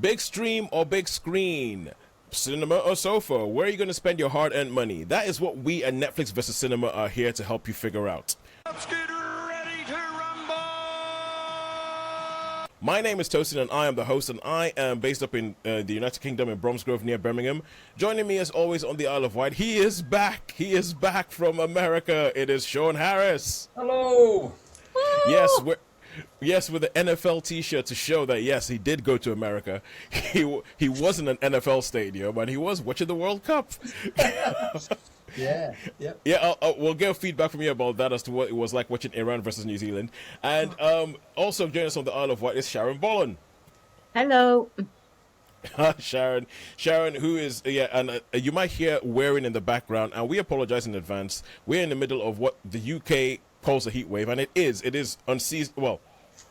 Big stream or big screen? Cinema or sofa? Where are you going to spend your hard-earned money? That is what we at Netflix vs. Cinema are here to help you figure out. Let's get ready to rumble! My name is Tosin and I am the host, and I am based up in the United Kingdom in Bromsgrove near Birmingham. Joining me as always on the Isle of Wight, he is back. He is back from America. It is Sean Harris. Hello! Yes, with the NFL T-shirt to show that yes, he did go to America. He was in an NFL stadium and he was watching the World Cup. Yeah, yep. Yeah, we'll get feedback from you about that as to what it was like watching Iran versus New Zealand. And also joining us on the Isle of Wight is Sharon Bolland. Hello. Sharon, who is and you might hear whirring in the background, and we apologize in advance. We're in the middle of what the UK calls a heat wave, and it is unseasonable. Well,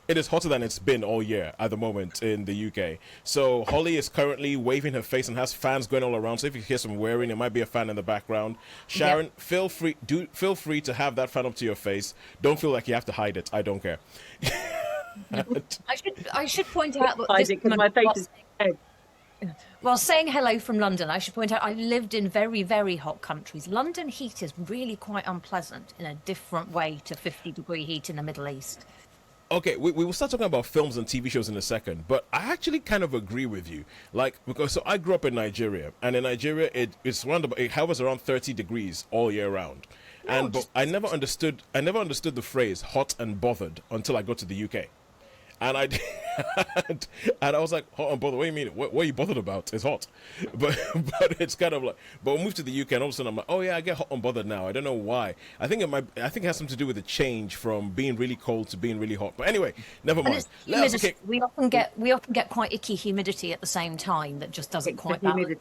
it is hotter than it's been all year at the moment in the UK. So Holly is currently waving her face and has fans going all around. So if you hear some whirring, it might be a fan in the background. Sharon, feel free to have that fan up to your face. Don't feel like you have to hide it. I don't care. I should point out that Hide it because my face is red. Well, saying hello from London, I should point out I lived in very, very hot countries. London heat is really quite unpleasant in a different way to 50-degree heat in the Middle East. Okay, we will start talking about films and TV shows in a second, but I actually kind of agree with you. Because I grew up in Nigeria, and in Nigeria it hovers around 30 degrees all year round. But I never understood the phrase hot and bothered until I got to the UK. And I was like, hot and bothered, what do you mean? What are you bothered about? It's hot. But it's kind of like, but we moved to the UK and all of a sudden I'm like, oh yeah, I get hot and bothered now. I don't know why. I think it has something to do with the change from being really cold to being really hot. But anyway, never mind. We often get quite icky humidity at the same time that just doesn't quite balance.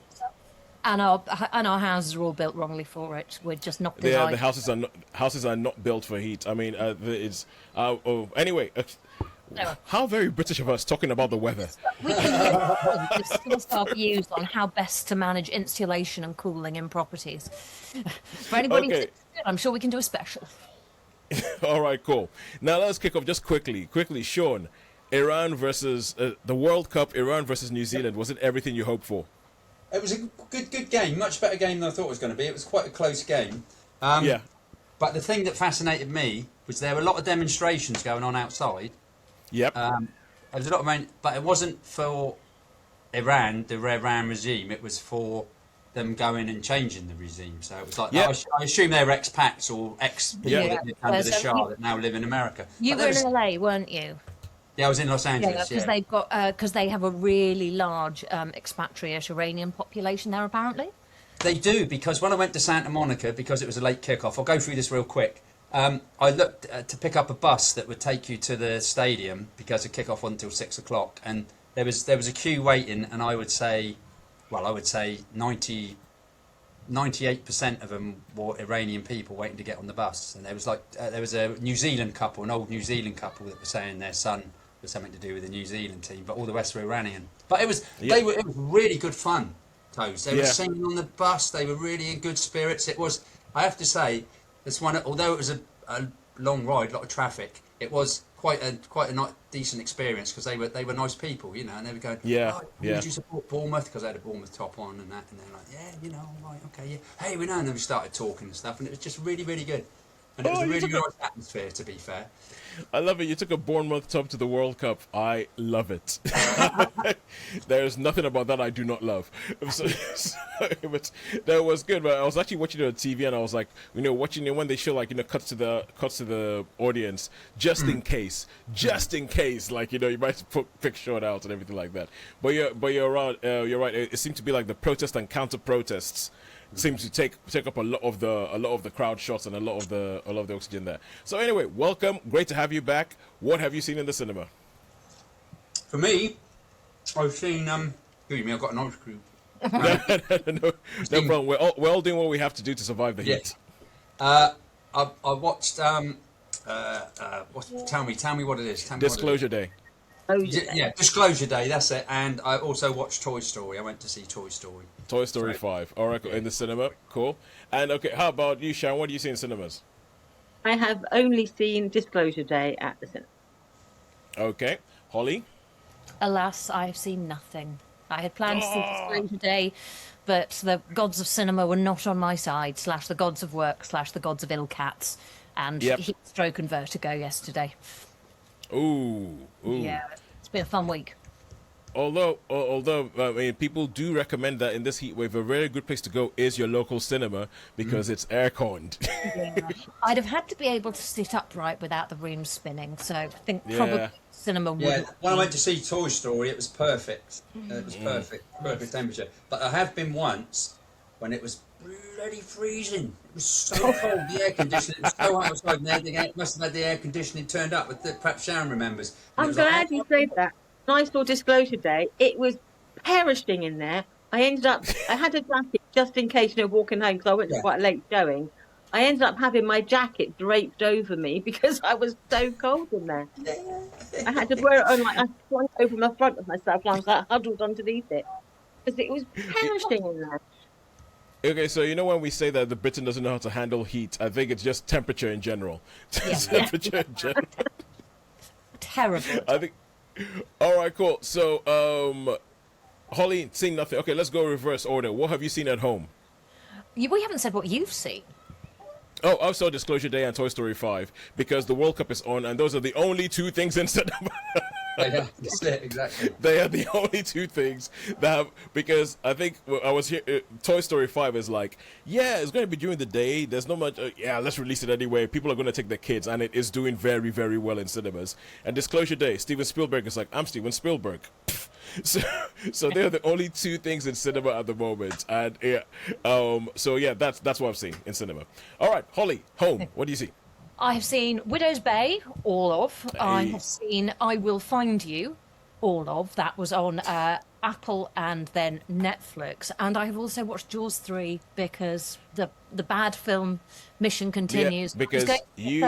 And our houses are all built wrongly for it. We're just not designed. Yeah, the houses are not built for heat. I mean, anyway. How very British of us talking about the weather. We can discuss our views on how best to manage insulation and cooling in properties. For anybody interested, I'm sure we can do a special. All right, cool. Now let's kick off just quickly, Sean. Iran versus the World Cup. Iran versus New Zealand. Was it everything you hoped for? It was a good game, much better game than I thought it was going to be. It was quite a close game. But the thing that fascinated me was there were a lot of demonstrations going on outside. Yep. There was a lot of rain, but it wasn't for Iran, the Iran regime. It was for them going and changing the regime. So it was like, I assume they were expats or ex-people that lived under the Shah that now live in America. You were in LA, weren't you? Yeah, I was in Los Angeles. Yeah, because they have a really large expatriate Iranian population there, apparently. They do, because when I went to Santa Monica, because it was a late kickoff, I'll go through this real quick. I looked to pick up a bus that would take you to the stadium because the kickoff wasn't until 6 o'clock, and there was a queue waiting, and I would say 98% of them were Iranian people waiting to get on the bus, and there was a New Zealand couple, an old New Zealand couple that were saying their son was something to do with the New Zealand team, but all the rest were Iranian. But it was really good fun. Toes. They were singing on the bus. They were really in good spirits. It was, I have to say. Although it was a long ride, a lot of traffic, it was quite a decent experience because they were nice people, you know, and they were going, would you support Bournemouth? Because they had a Bournemouth top on and that, and they're like, right, okay, yeah, hey, we know, and then we started talking and stuff, and it was just really, really good, and it was a really nice atmosphere, to be fair. I love it. You took a Bournemouth top to the World Cup. I love it. There's nothing about that I do not love. But that was good. But I was actually watching it on TV, and I was like, watching it when they show cuts to the audience, just in case, like you might pick short out and everything like that. But you're right. You're right. It seemed to be like the protest and counter protests seems to take up a lot of the crowd shots and a lot of the oxygen there. So anyway, welcome. Great to have you back. What have you seen in the cinema? For me, I've seen Excuse me, I've got an ice cream. No problem. We're all doing what we have to do to survive the heat. I watched tell me what it is. Disclosure Day. Yeah, Disclosure Day, that's it. And I also watched Toy Story. I went to see Toy Story. Toy Story 5. All right, in the cinema. Cool. And okay, how about you, Sharon? What do you see in cinemas? I have only seen Disclosure Day at the cinema. Okay. Holly? Alas, I have seen nothing. I had planned to see Disclosure Day, but the gods of cinema were not on my side, / the gods of work, / the gods of ill cats, and Yep. heat stroke and vertigo yesterday. Ooh. Yeah, it's been a fun week. Although I mean, people do recommend that in this heat wave, a very good place to go is your local cinema because it's air-conned. Yeah. I'd have had to be able to sit upright without the room spinning, so I think Yeah. probably cinema would. Yeah, when I went to see Toy Story, it was perfect. It was perfect temperature. But I have been once when it was bloody freezing. It was so cold, the air conditioning. It was so hot outside, and it must have had the air conditioning turned up. But perhaps Sharon remembers. And it I'm was like, glad you said that. When I saw Disclosure Day, it was perishing in there. I had a jacket just in case, walking home because I went to quite a late showing. I ended up having my jacket draped over me because I was so cold in there. I had to wear it on, I flung it over my front of myself and I was like huddled underneath it because it was perishing in there. Okay, so when we say that the Britain doesn't know how to handle heat, I think it's just temperature in general. Temperature in general. Terrible. I think. All right, cool. So, Holly, seen nothing. Okay, let's go reverse order. What have you seen at home? We haven't said what you've seen. Oh, I saw Disclosure Day and Toy Story 5 because the World Cup is on, and those are the only two things in cinema. Yeah, that's it, exactly. They are the only two things that have, because I think I was here. Toy Story 5 is like, yeah, it's going to be during the day. There's not much. Yeah, let's release it anyway. People are going to take their kids, and it is doing very, very well in cinemas. And Disclosure Day, Steven Spielberg is like, I'm Steven Spielberg. So they're the only two things in cinema at the moment, and so yeah, that's what I've seen in cinema. All right, Holly, home. What do you see? I have seen Widow's Bay, all of. I have seen I Will Find You, all of. That was on Apple and then Netflix. And I have also watched Jaws 3 because the bad film mission continues. Yeah, because Is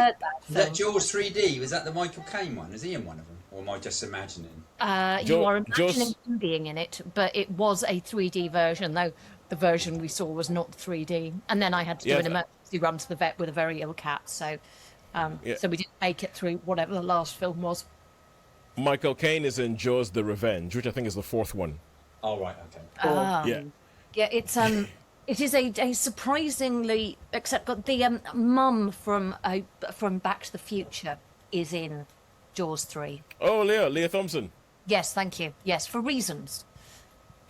that Jaws 3D? Was that the Michael Caine one? Is he in one of them? Or am I just imagining? You are imagining him being in it, but it was a 3D version, though the version we saw was not 3D. And then I had to do an emergency run to the vet with a very ill cat, so so we didn't make it through whatever the last film was. Michael Caine is in Jaws: The Revenge, which I think is the fourth one. Oh right, okay. Yeah, it's it is a surprisingly, except got the mum from Back to the Future is in Jaws 3. Oh, Leah Thompson. Yes, thank you. Yes, for reasons.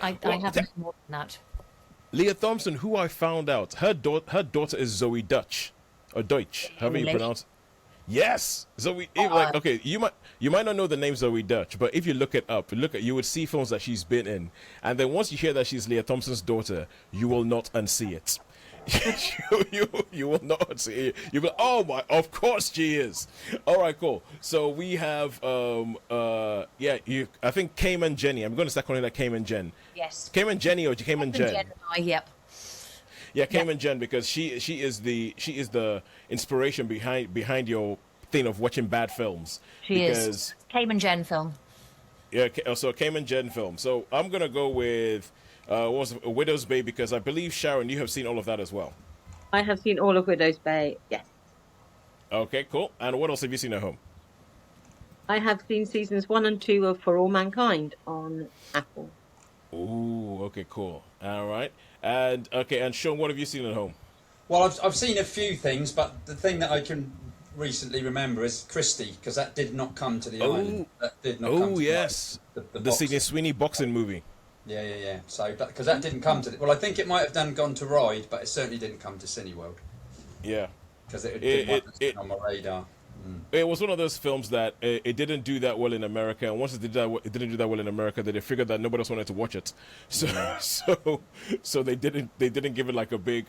I haven't more than that. Leah Thompson, who I found out, her daughter is Zoe Dutch, or Deutsch, however you pronounce it. Yes, Zoe. Okay, you might not know the name Zoe Dutch, but if you look it up, you would see films that she's been in, and then once you hear that she's Leah Thompson's daughter, you will not unsee it. you will not see it. You go, oh my, of course she is. All right, cool. So we have I think Cayman Jenny. I'm going to start calling her Cayman Jen. Yes. Cayman Jenny or Cayman Jen? Yep. Yeah, Cayman Jen, because she is the inspiration behind your thing of watching bad films. She is. Cayman Jen film. Yeah, so Cayman Jen film. So I'm gonna go with what was it, Widow's Bay, because I believe Sharon, you have seen all of that as well. I have seen all of Widow's Bay, yes. Okay, cool. And what else have you seen at home? I have seen seasons 1 and 2 of For All Mankind on Apple. Ooh, okay, cool. All right. And Sean, what have you seen at home? Well, I've seen a few things, but the thing that I can recently remember is Christie, because that did not come to the island. That did not come to yes. The Sydney Sweeney boxing movie. Yeah. So, because that didn't come to well, I think it might have gone to Ride, but it certainly didn't come to Cineworld. Yeah. Because it didn't on my radar. It was one of those films that it didn't do that well in America, and once it didn't do that well in America, they figured that nobody else wanted to watch it, so they didn't give it like a big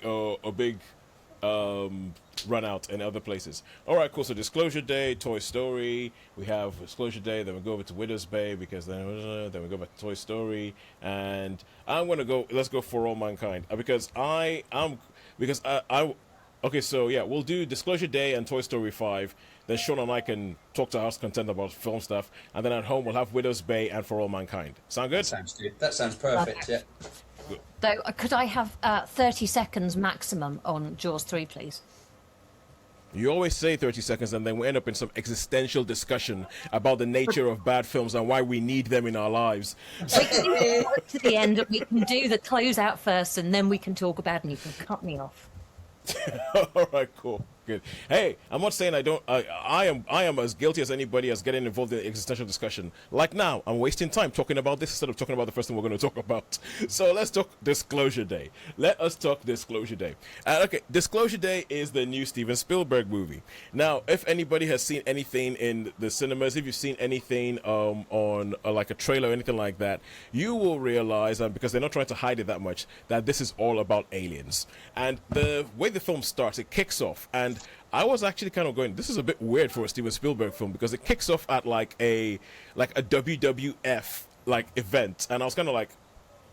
run out in other places. All right, cool. So Disclosure Day, Toy Story. We have Disclosure Day, then we go over to Widow's Bay because then we go back to Toy Story, and let's go For All Mankind because okay, so yeah, we'll do Disclosure Day and Toy Story 5. Then Sean and I can talk to House Content about film stuff. And then at home, we'll have Widow's Bay and For All Mankind. Sound good? That sounds good. That sounds perfect, yeah. Good. Though, could I have 30 seconds maximum on Jaws 3, please? You always say 30 seconds, and then we end up in some existential discussion about the nature of bad films and why we need them in our lives. We can do it to the end, and we can do the closeout first, and then we can talk about it, and you can cut me off. All right, cool, good. Hey, I'm not saying I don't. I am as guilty as anybody as getting involved in existential discussion. Like now, I'm wasting time talking about this instead of talking about the first thing we're going to talk about. So let's talk Disclosure Day. Let us talk Disclosure Day. Okay, Disclosure Day is the new Steven Spielberg movie. Now, if anybody has seen anything in the cinemas, if you've seen anything on like a trailer or anything like that, you will realize, because they're not trying to hide it that much, that this is all about aliens. And the way the film starts, it kicks off, and I was actually kind of going, this is a bit weird for a Steven Spielberg film, because it kicks off at like a WWF like event, and I was kind of like,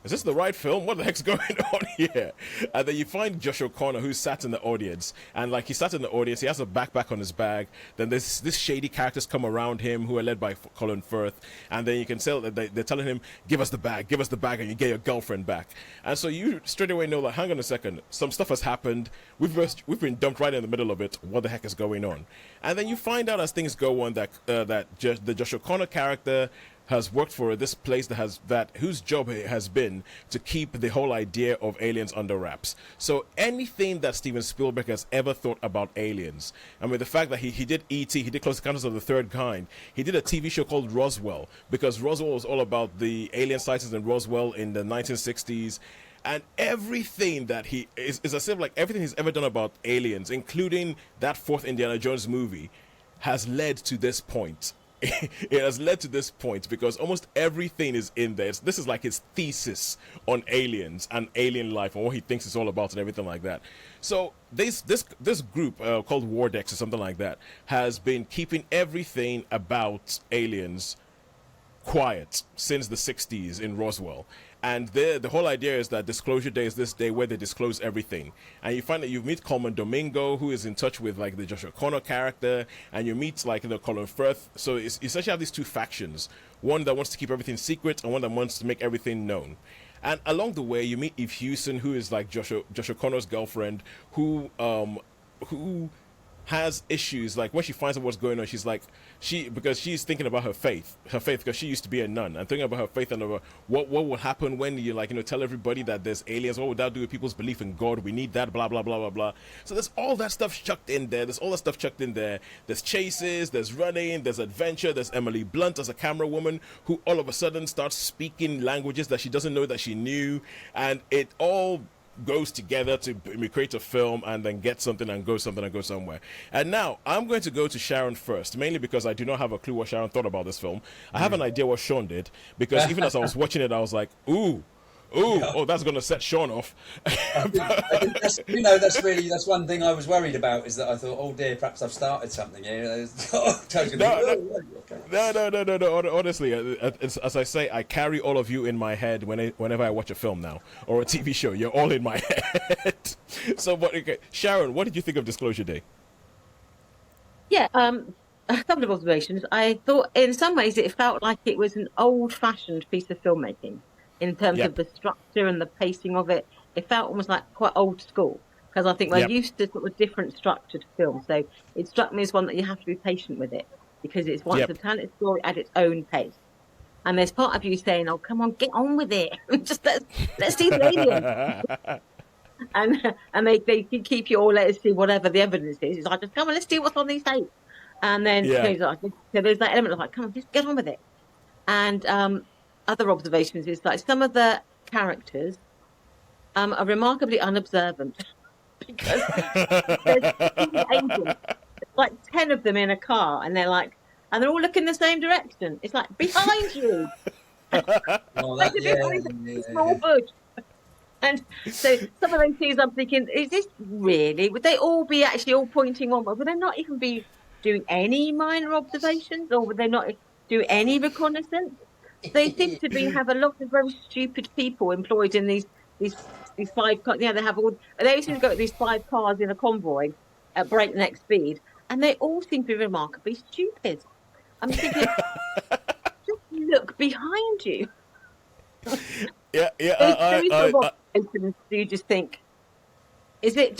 is this the right film? What the heck's going on here? And then you find Josh O'Connor, who's sat in the audience, and like he sat in the audience, he has a backpack on his bag. Then there's this shady characters come around him who are led by Colin Firth, and then you can tell that they're telling him, give us the bag, and you get your girlfriend back. And so you straight away know, like, hang on a second, some stuff has happened. We've been dumped right in the middle of it. What the heck is going on? And then you find out as things go on that the Josh O'Connor character has worked for this place whose job it has been to keep the whole idea of aliens under wraps. So anything that Steven Spielberg has ever thought about aliens, I mean, the fact that he did E.T., he did Close Encounters of the Third Kind, he did a TV show called Roswell, because Roswell was all about the alien sightings in Roswell in the 1960s. And everything that he is as if like everything he's ever done about aliens, including that fourth Indiana Jones movie, has led to this point. It has led to this point because almost everything is in there. This is like his thesis on aliens and alien life and what he thinks it's all about and everything like that. So this group called Wardex or something like that has been keeping everything about aliens quiet since the 60s in Roswell. And the whole idea is that Disclosure Day is this day where they disclose everything. And you find that you meet Coleman Domingo, who is in touch with like the Joshua Connor character, and you meet like the Colin Firth. So you essentially have these two factions: one that wants to keep everything secret, and one that wants to make everything known. And along the way, you meet Eve Hewson, who is like Joshua Connor's girlfriend, who has issues. Like when she finds out what's going on, she's like, because she's thinking about her faith because she used to be a nun, and thinking about her faith and about what will happen when you tell everybody that there's aliens. What would that do with people's belief in God? We need that, blah blah blah blah blah. So there's all that stuff chucked in there. There's chases, there's running, there's adventure. There's Emily Blunt as a camera woman who all of a sudden starts speaking languages that she doesn't know that she knew, and it all goes together to create a film and then get something and go somewhere. And now I'm going to go to Sharon first, mainly because I do not have a clue what Sharon thought about this film. I have an idea what Sean did, because even as I was watching it, I was like, ooh, oh, that's going to set Sean off. That's one thing I was worried about, is that I thought, oh dear, perhaps I've started something here. No. Honestly, as I say, I carry all of you in my head whenever I watch a film now or a TV show. You're all in my head. So, okay. Sharon, what did you think of Disclosure Day? Yeah, a couple of observations. I thought in some ways it felt like it was an old-fashioned piece of filmmaking. In terms of the structure and the pacing of it, it felt almost like quite old school, because I think we're used to sort of different structured films. So it struck me as one that you have to be patient with it, because it's wants to tell its story at its own pace. And there's part of you saying, "Oh, come on, get on with it! Just let's see the aliens." and they keep you all, let us see whatever the evidence is. It's like, just come on, let's see what's on these tapes. And then so there's that element of like, come on, just get on with it. And other observations is like some of the characters are remarkably unobservant, because there's like 10 of them in a car, and they're all looking the same direction. It's like behind you. Small bush. And so some of those things I'm thinking, is this really? Would they all be actually all pointing on? Would they not even be doing any minor observations, or would they not do any reconnaissance? They seem to have a lot of very stupid people employed in these 5 cars. Yeah, they seem to go at these 5 cars in a convoy at breakneck speed, and they all seem to be remarkably stupid. I'm thinking, just look behind you. Do you just think, is that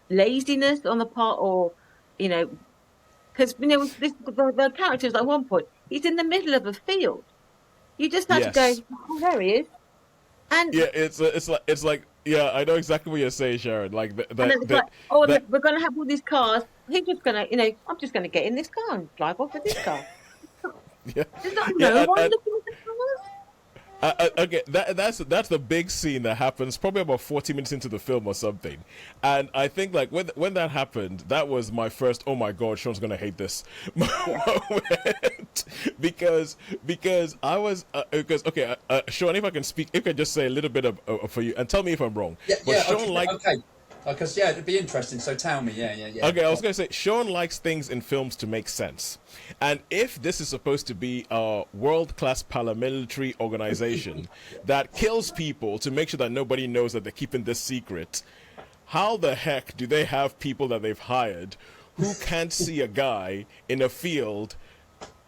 laziness on the part, or because the characters at one point he's in the middle of a field. You just had to go, Yes. oh, there he is, and Yeah, it's like yeah, I know exactly what you're saying, Sharon. Like and then it's like, oh, that we're going to have all these cars. He's just going to, I'm just going to get in this car and drive off with this car. yeah, There's not yeah, no one looking at the cars. okay, that's the big scene that happens probably about 40 minutes into the film or something, and I think like when that happened, that was my first oh my god, Sean's gonna hate this moment because I was because okay, Sean, if I can speak, if I can just say a little bit of for you and tell me if I'm wrong. Yeah, But yeah, Sean okay, like okay. Because yeah, it'd be interesting. So tell me, yeah. Okay, I was going to say, Sean likes things in films to make sense. And if this is supposed to be a world-class paramilitary organization that kills people to make sure that nobody knows that they're keeping this secret, how the heck do they have people that they've hired who can't see a guy in a field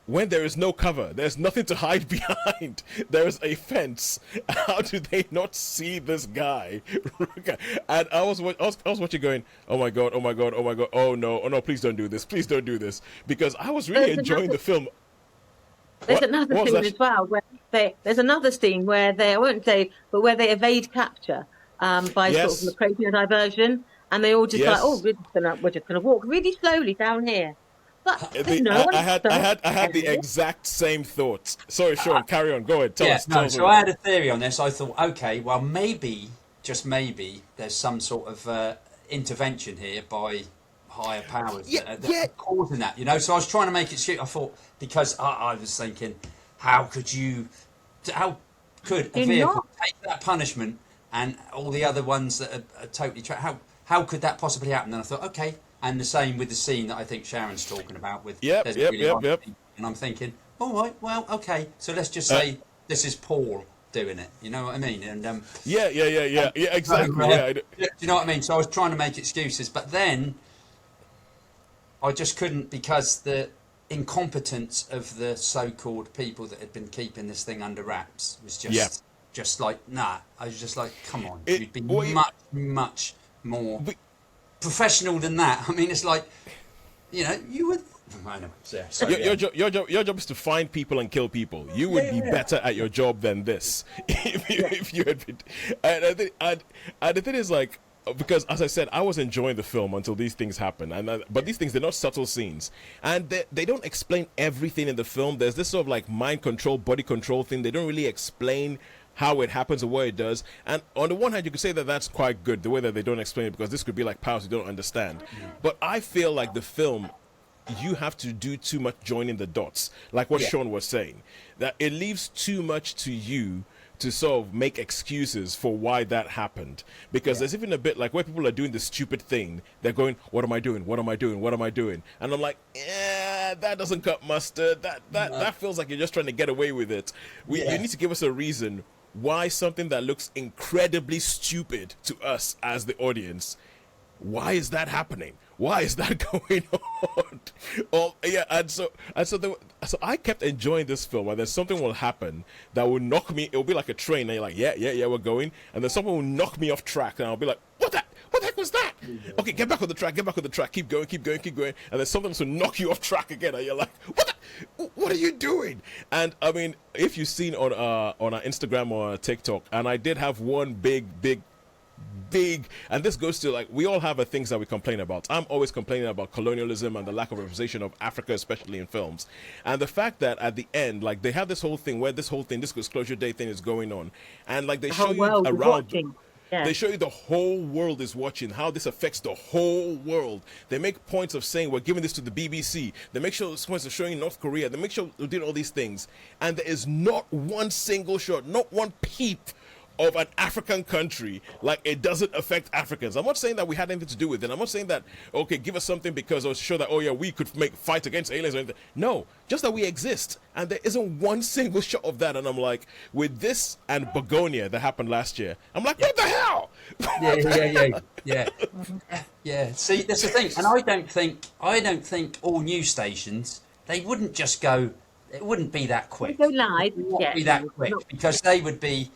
when there is no cover? There's nothing to hide behind. There's a fence. How do they not see this guy? And I was watching going, oh my god, oh no, please don't do this, because I was really enjoying the film. There's another What was scene that? as well where there's another scene where I won't say, but where they evade capture by Yes. sort of creating a diversion, and they all just Yes. like, oh, we're just gonna walk really slowly down here. But I had the exact same thoughts. Sorry, Sean, carry on. Go ahead. Tell us. So I had a theory on this. I thought, okay, well, maybe, just maybe, there's some sort of intervention here by higher powers that are causing that, So I was trying to make it shoot. I thought, because I was thinking, how could a vehicle take that punishment and all the other ones that are totally how could that possibly happen? And I thought, okay. And the same with the scene that I think Sharon's talking about with Yep. And I'm thinking, all right, well, okay, so let's just say this is Paul doing it. You know what I mean? And Yeah, exactly. do you know what I mean? So I was trying to make excuses, but then I just couldn't, because the incompetence of the so-called people that had been keeping this thing under wraps was just like, nah. I was just like, come on, you'd be much more professional than that. I mean, it's like, you would. Your job is to find people and kill people. You would be better at your job than this if you had been. And the thing is, like, because as I said, I was enjoying the film until these things happen, but these things, they're not subtle scenes, and they don't explain everything in the film. There's this sort of like mind control, body control thing. They don't really explain how it happens or what it does. And on the one hand, you could say that that's quite good, the way that they don't explain it, because this could be like powers you don't understand. But I feel like the film, you have to do too much joining the dots, like what Sean was saying, that it leaves too much to you to sort of make excuses for why that happened. Because there's even a bit like where people are doing the stupid thing, they're going, what am I doing? And I'm like, that doesn't cut mustard. That feels like you're just trying to get away with it. You need to give us a reason why something that looks incredibly stupid to us as the audience, why is that happening? Why is that going on? So I kept enjoying this film, and then something will happen that will knock me. It'll be like a train, and you're like, yeah, we're going, and then something will knock me off track, and I'll be like, what the heck was that? Okay, get back on the track, keep going, and then something else will knock you off track again, and you're like, what are you doing? And I mean, if you've seen on our Instagram or TikTok, and I did have one big, and this goes to, like, we all have things that we complain about. I'm always complaining about colonialism and the lack of representation of Africa, especially in films. And the fact that at the end, like, they have this whole thing where this Disclosure Day thing is going on, and like they show you around. They show you the whole world is watching, how this affects the whole world. They make points of saying we're giving this to the BBC. They make sure points of showing North Korea. They make sure they did all these things. And there is not one single shot, not one peep of an African country, like it doesn't affect Africans. I'm not saying that we had anything to do with it. I'm not saying that, okay, give us something because it was sure that, oh yeah, we could fight against aliens or anything. No, just that we exist. And there isn't one single shot of that. And I'm like, with this and Begonia that happened last year, I'm like, what the hell? Yeah. See, that's the thing. And I don't think all news stations, they wouldn't just go, it wouldn't be that quick. They go live. It wouldn't be that quick, because they would be,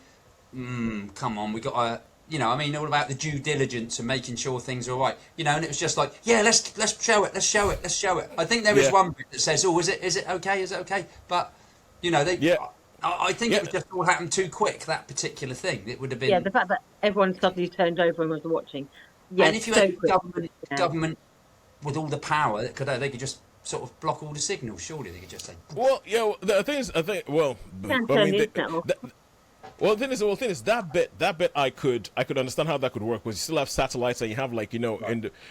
come on, we got to you know, I mean, all about the due diligence and making sure things are all right, you know, and it was just like, yeah, let's show it, let's show it. I think there is one bit that says, oh, is it okay? But, you know, I think it was just all happened too quick, that particular thing. It would have been... Yeah, the fact that everyone suddenly turned over and was watching. Yeah, and if you had government with all the power, they could just sort of block all the signals, surely they could just say... Well, yeah, the thing is, the thing is that bit I could understand how that could work, because you still have satellites and you have like, you know,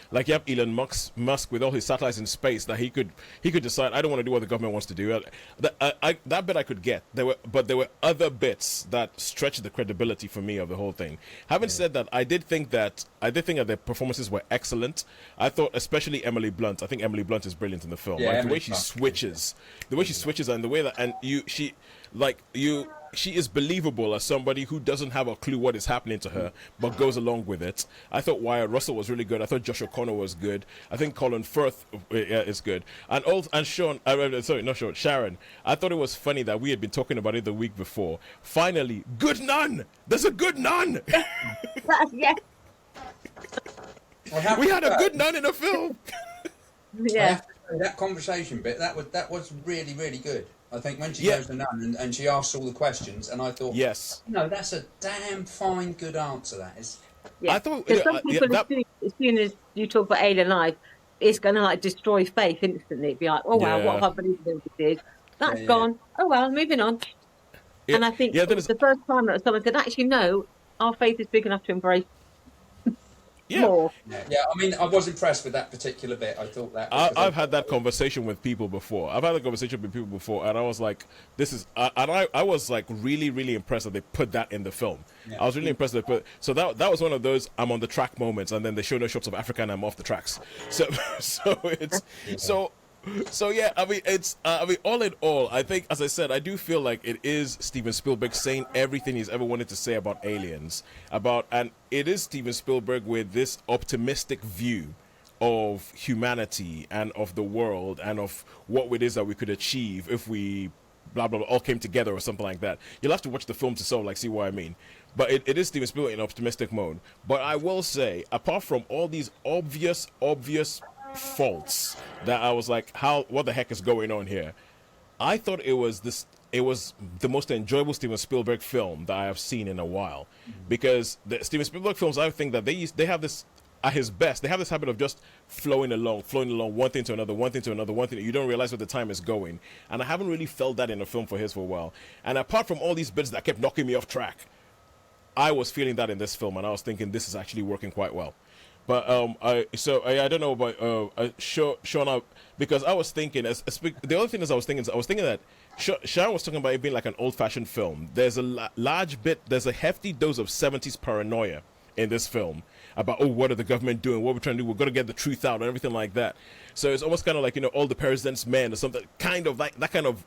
like you have Elon Musk with all his satellites in space, that he could decide, I don't want to do what the government wants to do. That bit I could get. There were other bits that stretched the credibility for me of the whole thing. Having said that, I did think that the performances were excellent. I thought especially Emily Blunt. I think Emily Blunt is brilliant in the film. Yeah, like the way she switches, and the way that she is believable as somebody who doesn't have a clue what is happening to her, but goes along with it. I thought Wyatt Russell was really good. I thought Josh O'Connor was good. I think Colin Firth is good. And Sharon. I thought it was funny that we had been talking about it the week before. Finally, good nun. There's a good nun. Yes. We had a good nun in a film. Yeah. That conversation bit, that was really, really good. I think when she goes to nun and she asks all the questions, and I thought, yes, no, that's a damn fine, good answer. That is. Yeah. I thought some people, as soon as you talk about alien life, it's going to like destroy faith instantly. It'd be like, oh wow, what have I believed this is? That's gone. Oh well, moving on. And I think it was the first time that someone said, actually, no, our faith is big enough to embrace. More. Yeah, I mean, I was impressed with that particular bit. I thought that. I've had that conversation with people before. And I was like, "This is," and I was like really, really impressed that they put that in the film. Yeah. I was really impressed that they put. So that was one of those I'm on the track moments, and then they show no shots of Africa, and I'm off the tracks. So it's So yeah, I mean, it's all in all, I think, as I said, I do feel like it is Steven Spielberg saying everything he's ever wanted to say about aliens, and it is Steven Spielberg with this optimistic view of humanity and of the world and of what it is that we could achieve if we blah blah blah all came together or something like that. You'll have to watch the film to sort of like see what I mean. But it is Steven Spielberg in optimistic mode. But I will say, apart from all these obvious faults that I was like, what the heck is going on here? I thought it was the most enjoyable Steven Spielberg film that I have seen in a while. Because the Steven Spielberg films, I think that they have this, at his best, they have this habit of just flowing along, one thing to another, you don't realize where the time is going. And I haven't really felt that in a film for a while. And apart from all these bits that kept knocking me off track, I was feeling that in this film, and I was thinking this is actually working quite well. But I don't know about Shauna, because I was thinking, the other thing is I was thinking that Sharon was talking about it being like an old-fashioned film. There's there's a hefty dose of 70s paranoia in this film about, what are the government doing, what we're trying to do, we're going to get the truth out and everything like that. So it's almost kind of like, all the president's men or something, kind of like that kind of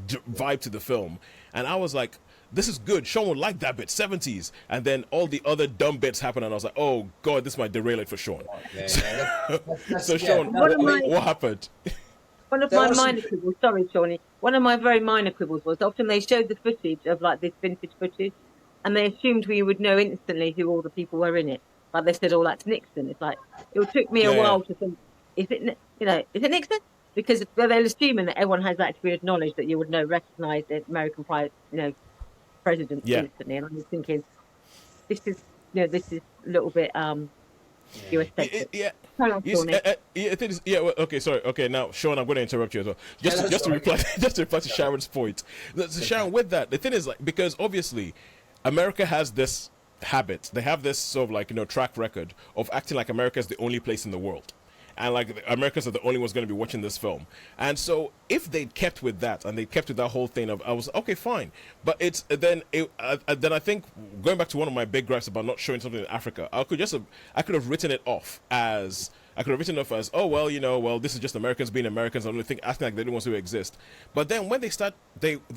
vibe to the film. And I was like, this is good. Sean would like that bit, 70s. And then all the other dumb bits happen, and I was like, oh, God, this might derail it for Sean. So, Sean, what happened? One of my minor quibbles, sorry, Shawnee. One of my very minor quibbles was often they showed the footage of, like, this vintage footage, and they assumed we would know instantly who all the people were in it. Like, they said, that's Nixon. It's like, it took me a while to think, is it Nixon? Because they're assuming that everyone has that degree of knowledge that you would recognise the American president instantly, and I was thinking, this is a little bit US-centric. Okay, sorry. Okay, now Sean, I'm going to interrupt you as well. Just to reply to Sharon's point. Sharon, with that, the thing is, like, because obviously America has this habit, they have this sort of like track record of acting like America is the only place in the world. And like Americans are the only ones going to be watching this film. And so if they'd kept with that and they kept with that whole thing of, I was okay, fine. But then I think going back to one of my big gripes about not showing something in Africa, I could have written it off as, oh, well, this is just Americans being Americans. I don't think acting like they're the ones who exist. But then when they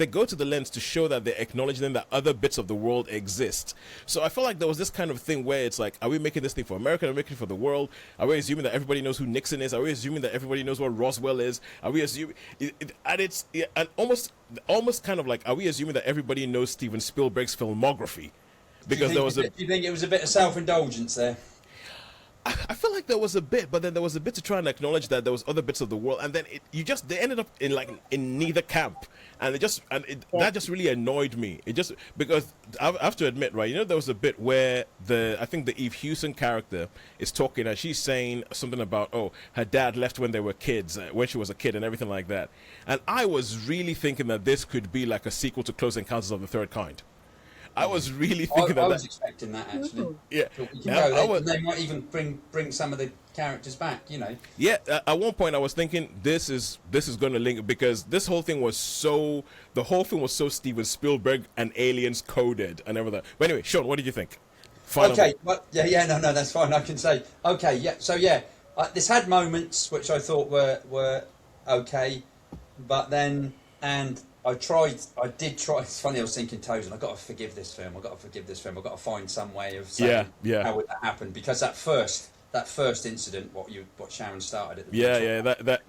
go to the lens to show that they're acknowledging that other bits of the world exist. So I felt like there was this kind of thing where it's like, are we making this thing for America? Are we making it for the world? Are we assuming that everybody knows who Nixon is? Are we assuming that everybody knows what Roswell is? Are we assuming, and almost kind of like, are we assuming that everybody knows Steven Spielberg's filmography? because there was do you think it was a bit of self-indulgence there? I feel like there was a bit, but then there was a bit to try and acknowledge that there was other bits of the world, and then they ended up in neither camp, and that just really annoyed me. It just, because I have to admit, right? You know, there was a bit where I think the Eve Hewson character is talking, and she's saying something about, oh, her dad left when they were kids, when she was a kid, and everything like that. And I was really thinking that this could be like a sequel to Close Encounters of the Third Kind. I was really thinking I was expecting that, actually. Yeah. They might even bring some of the characters back, you know. Yeah, at one point I was thinking this is going to link, because the whole thing was so Steven Spielberg and Aliens coded and everything. But anyway, Sean, what did you think? Okay, well, no, that's fine. I can say, okay, yeah. So yeah, this had moments which I thought were okay, but then I did try. It's funny, I was thinking, Tozen, I've got to forgive this film. I've got to find some way of saying how would that happen, because that first incident, what Sharon started at the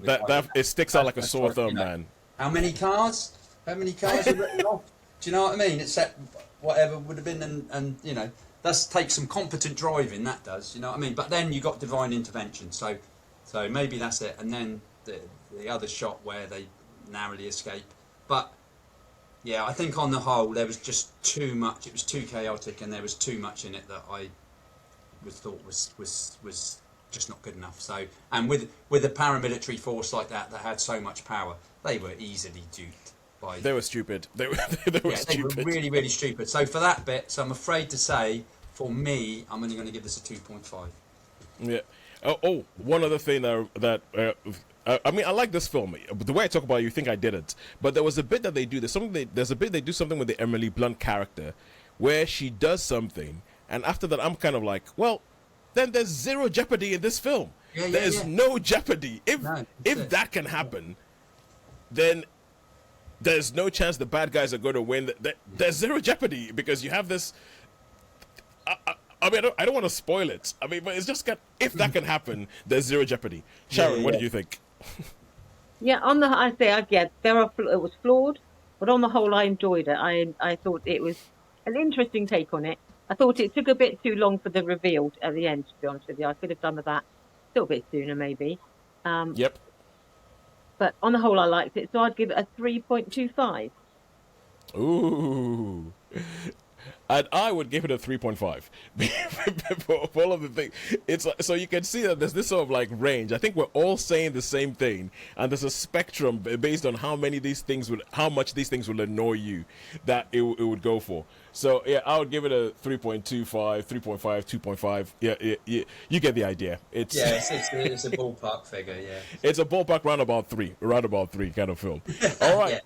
that it sticks out like a sore thumb, man. How many cars are written off? Do you know what I mean? Except whatever would have been, and you know, that takes some competent driving. That does, you know what I mean? But then you got divine intervention, so maybe that's it. And then the other shot where they narrowly escape. But yeah, I think on the whole there was just too much. It was too chaotic, and there was too much in it that I thought was just not good enough. So, and with a paramilitary force like that had so much power, they were easily duped by. They were stupid. They were stupid. They were really, really stupid. So for that bit, I'm afraid to say, for me, I'm only going to give this a 2.5. Yeah. Oh, one other thing that. I mean, I like this film. The way I talk about it, you think I didn't. But there was a bit that they do. There's a bit they do something with the Emily Blunt character, where she does something, and after that, I'm kind of like, well, then there's zero jeopardy in this film. There's no jeopardy. If that can happen, then there's no chance the bad guys are going to win. There's zero jeopardy, because you have this. I mean, I don't want to spoil it. I mean, but it's just if that can happen, there's zero jeopardy. Sharon, what did you think? Yeah, it was flawed, but on the whole, I enjoyed it. I thought it was an interesting take on it. I thought it took a bit too long for the reveal at the end, to be honest with you. I could have done with that a little bit sooner, maybe. Yep. But on the whole, I liked it, so I'd give it a 3.25. Ooh. And I would give it a 3.5 for all of the things. It's like, so you can see that there's this sort of like range. I think we're all saying the same thing, and there's a spectrum based on how much these things will annoy you that it would go for. So yeah, I would give it a 3.25, 3.5, 2.5. Yeah, you get the idea. It's a ballpark figure. Yeah, it's a ballpark round about three kind of film. All right.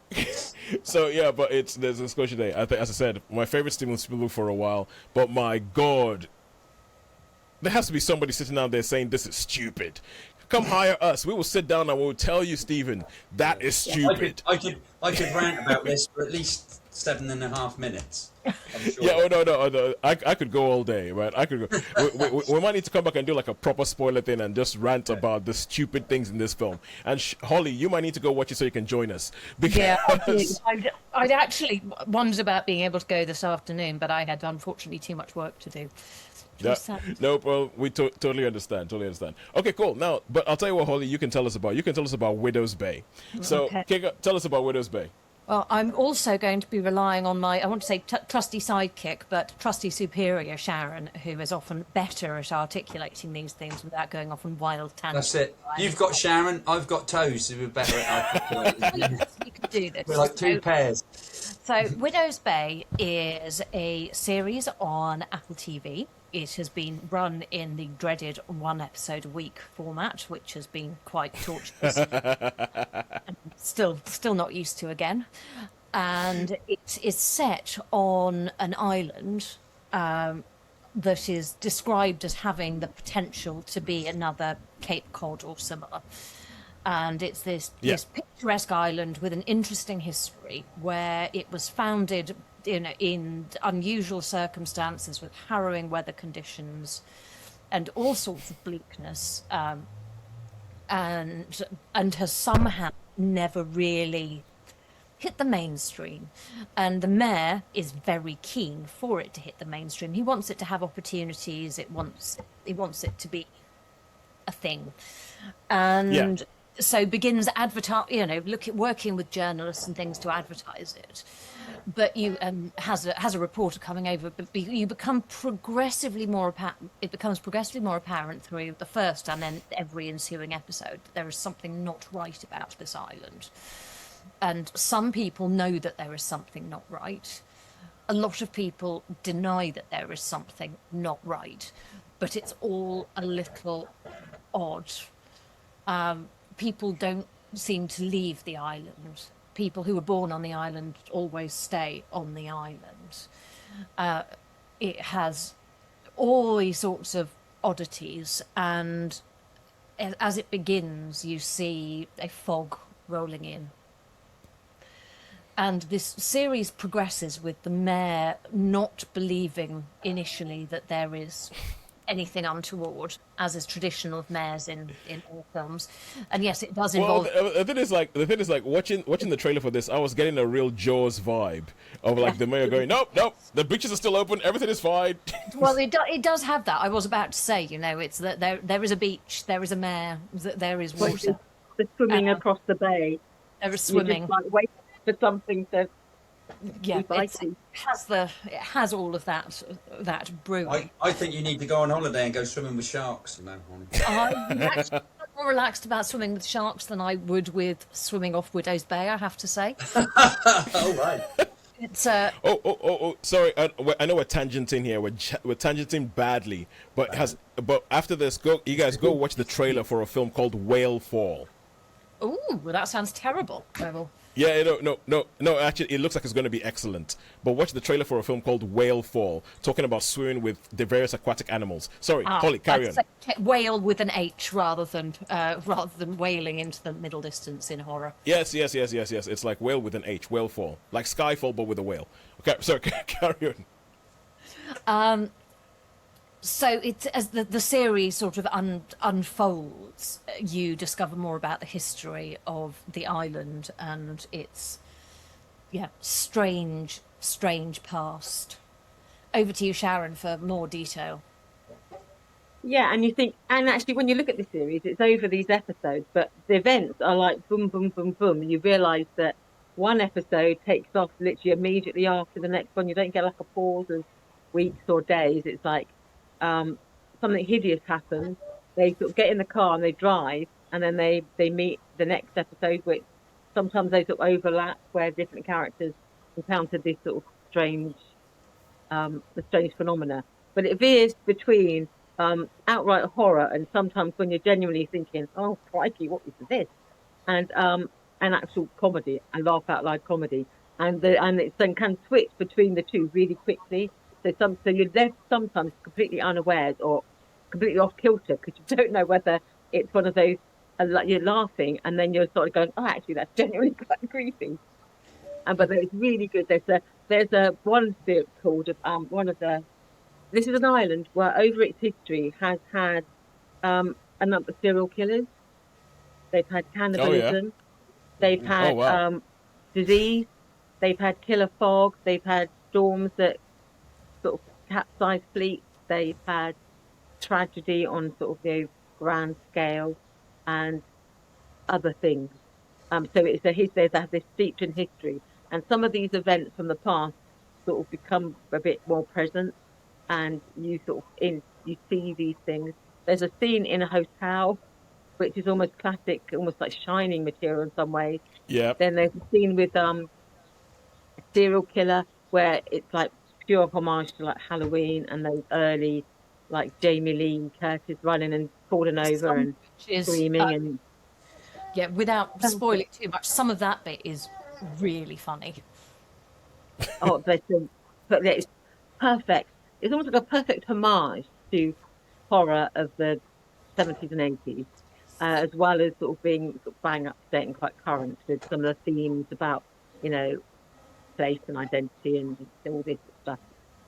So yeah, but there's a discussion there. As I said, my favorite Steven Spielberg for a while, but my God, there has to be somebody sitting down there saying this is stupid. Come hire us. We will sit down and we'll tell you, Stephen, that is stupid. I could rant about this for at least 7.5 minutes. I'm sure. Yeah, no. I could go all day, right? I could go. We might need to come back and do like a proper spoiler thing and just rant about the stupid things in this film. And Holly, you might need to go watch it so you can join us. Because... Yeah, I'd actually wondered about being able to go this afternoon, but I had unfortunately too much work to do. No, well, we totally understand. Okay, cool. Now, but I'll tell you what, Holly, you can tell us about Widow's Bay. So, okay. Tell us about Widow's Bay. Well, I'm also going to be relying on my, I want to say trusty sidekick, but trusty superior, Sharon, who is often better at articulating these things without going off on wild tangents. That's it. You've got Sharon, I've got Toes, who are better at articulating. You can do this. We're like two pairs. So, Widow's Bay is a series on Apple TV. It has been run in the dreaded one episode a week format, which has been quite torturous. And still not used to again. And it is set on an island that is described as having the potential to be another Cape Cod or similar. And it's this picturesque island with an interesting history where it was founded in unusual circumstances with harrowing weather conditions and all sorts of bleakness, and has somehow never really hit the mainstream. And the mayor is very keen for it to hit the mainstream. He wants it to have opportunities. He wants it to be a thing. And so begins working with journalists and things to advertise it. But you has a reporter coming over, but you become progressively more apparent. It becomes progressively more apparent through the first and then every ensuing episode that there is something not right about this island. And some people know that there is something not right. A lot of people deny that there is something not right, but it's all a little odd. People don't seem to leave the island. People who were born on the island always stay on the island. It has all these sorts of oddities, and as it begins, you see a fog rolling in. And this series progresses with the mayor not believing initially that there is anything untoward, as is traditional of mayors in all films. And yes, it does involve. Well, the thing is like watching the trailer for this, I was getting a real Jaws vibe of like the mayor going, nope, the beaches are still open, everything is fine. Well, it does have that. I was about to say, it's that there is a beach, there is a mayor, there is water. The swimming across the bay. There is swimming. You're just like waiting for something to. Yeah, it has all of that brewing. I think you need to go on holiday and go swimming with sharks. No, I'm actually more relaxed about swimming with sharks than I would with swimming off Widow's Bay, I have to say. Oh, right. It's Sorry, I know we're tangenting here. We're tangenting badly, but after this, you guys go watch the trailer for a film called Whale Fall. Ooh, well, that sounds terrible. Yeah, no. Actually, it looks like it's going to be excellent. But watch the trailer for a film called Whale Fall, talking about swimming with the various aquatic animals. Sorry, Holly, carry on. Whale with an H rather than whaling into the middle distance in horror. Yes. It's like whale with an H, Whale Fall, like Skyfall but with a whale. Okay, sorry, carry on. So as the series sort of unfolds, you discover more about the history of the island and its strange past. Over to you, Sharon, for more detail. Yeah, and you think, and actually when you look at the series, it's over these episodes, but the events are like boom, boom, boom, boom, and you realise that one episode takes off literally immediately after the next one. You don't get like a pause of weeks or days. It's like something hideous happens. They sort of get in the car and they drive, and then they meet the next episode, which sometimes they sort of overlap, where different characters encounter this sort of strange phenomena. But it veers between outright horror and sometimes when you're genuinely thinking, oh crikey, what is this? And an actual comedy, a laugh out loud comedy, and it then can switch between the two really quickly. So you're left sometimes completely unawares or completely off kilter because you don't know whether it's one of those like you're laughing and then you're sort of going, oh, actually that's genuinely quite creepy. But it's really good. There's a one bit called this is an island where over its history has had a number of serial killers. They've had cannibalism. They've had disease. They've had killer fog. They've had storms that sort of capsized fleets. They've had tragedy on sort of grand scale and other things. So there's this steeped in history, and some of these events from the past sort of become a bit more present, and you see these things. There's a scene in a hotel which is almost classic, almost like Shining material in some ways. Yeah. Then there's a scene with a serial killer where it's like pure homage to like Halloween and those early like Jamie Lee Curtis running and falling over and screaming without spoiling too much, some of that bit is really funny. But it's perfect. It's almost like a perfect homage to horror of the 70s and 80s, as well as sort of being sort of bang up to date and quite current with some of the themes about place and identity and all this stuff.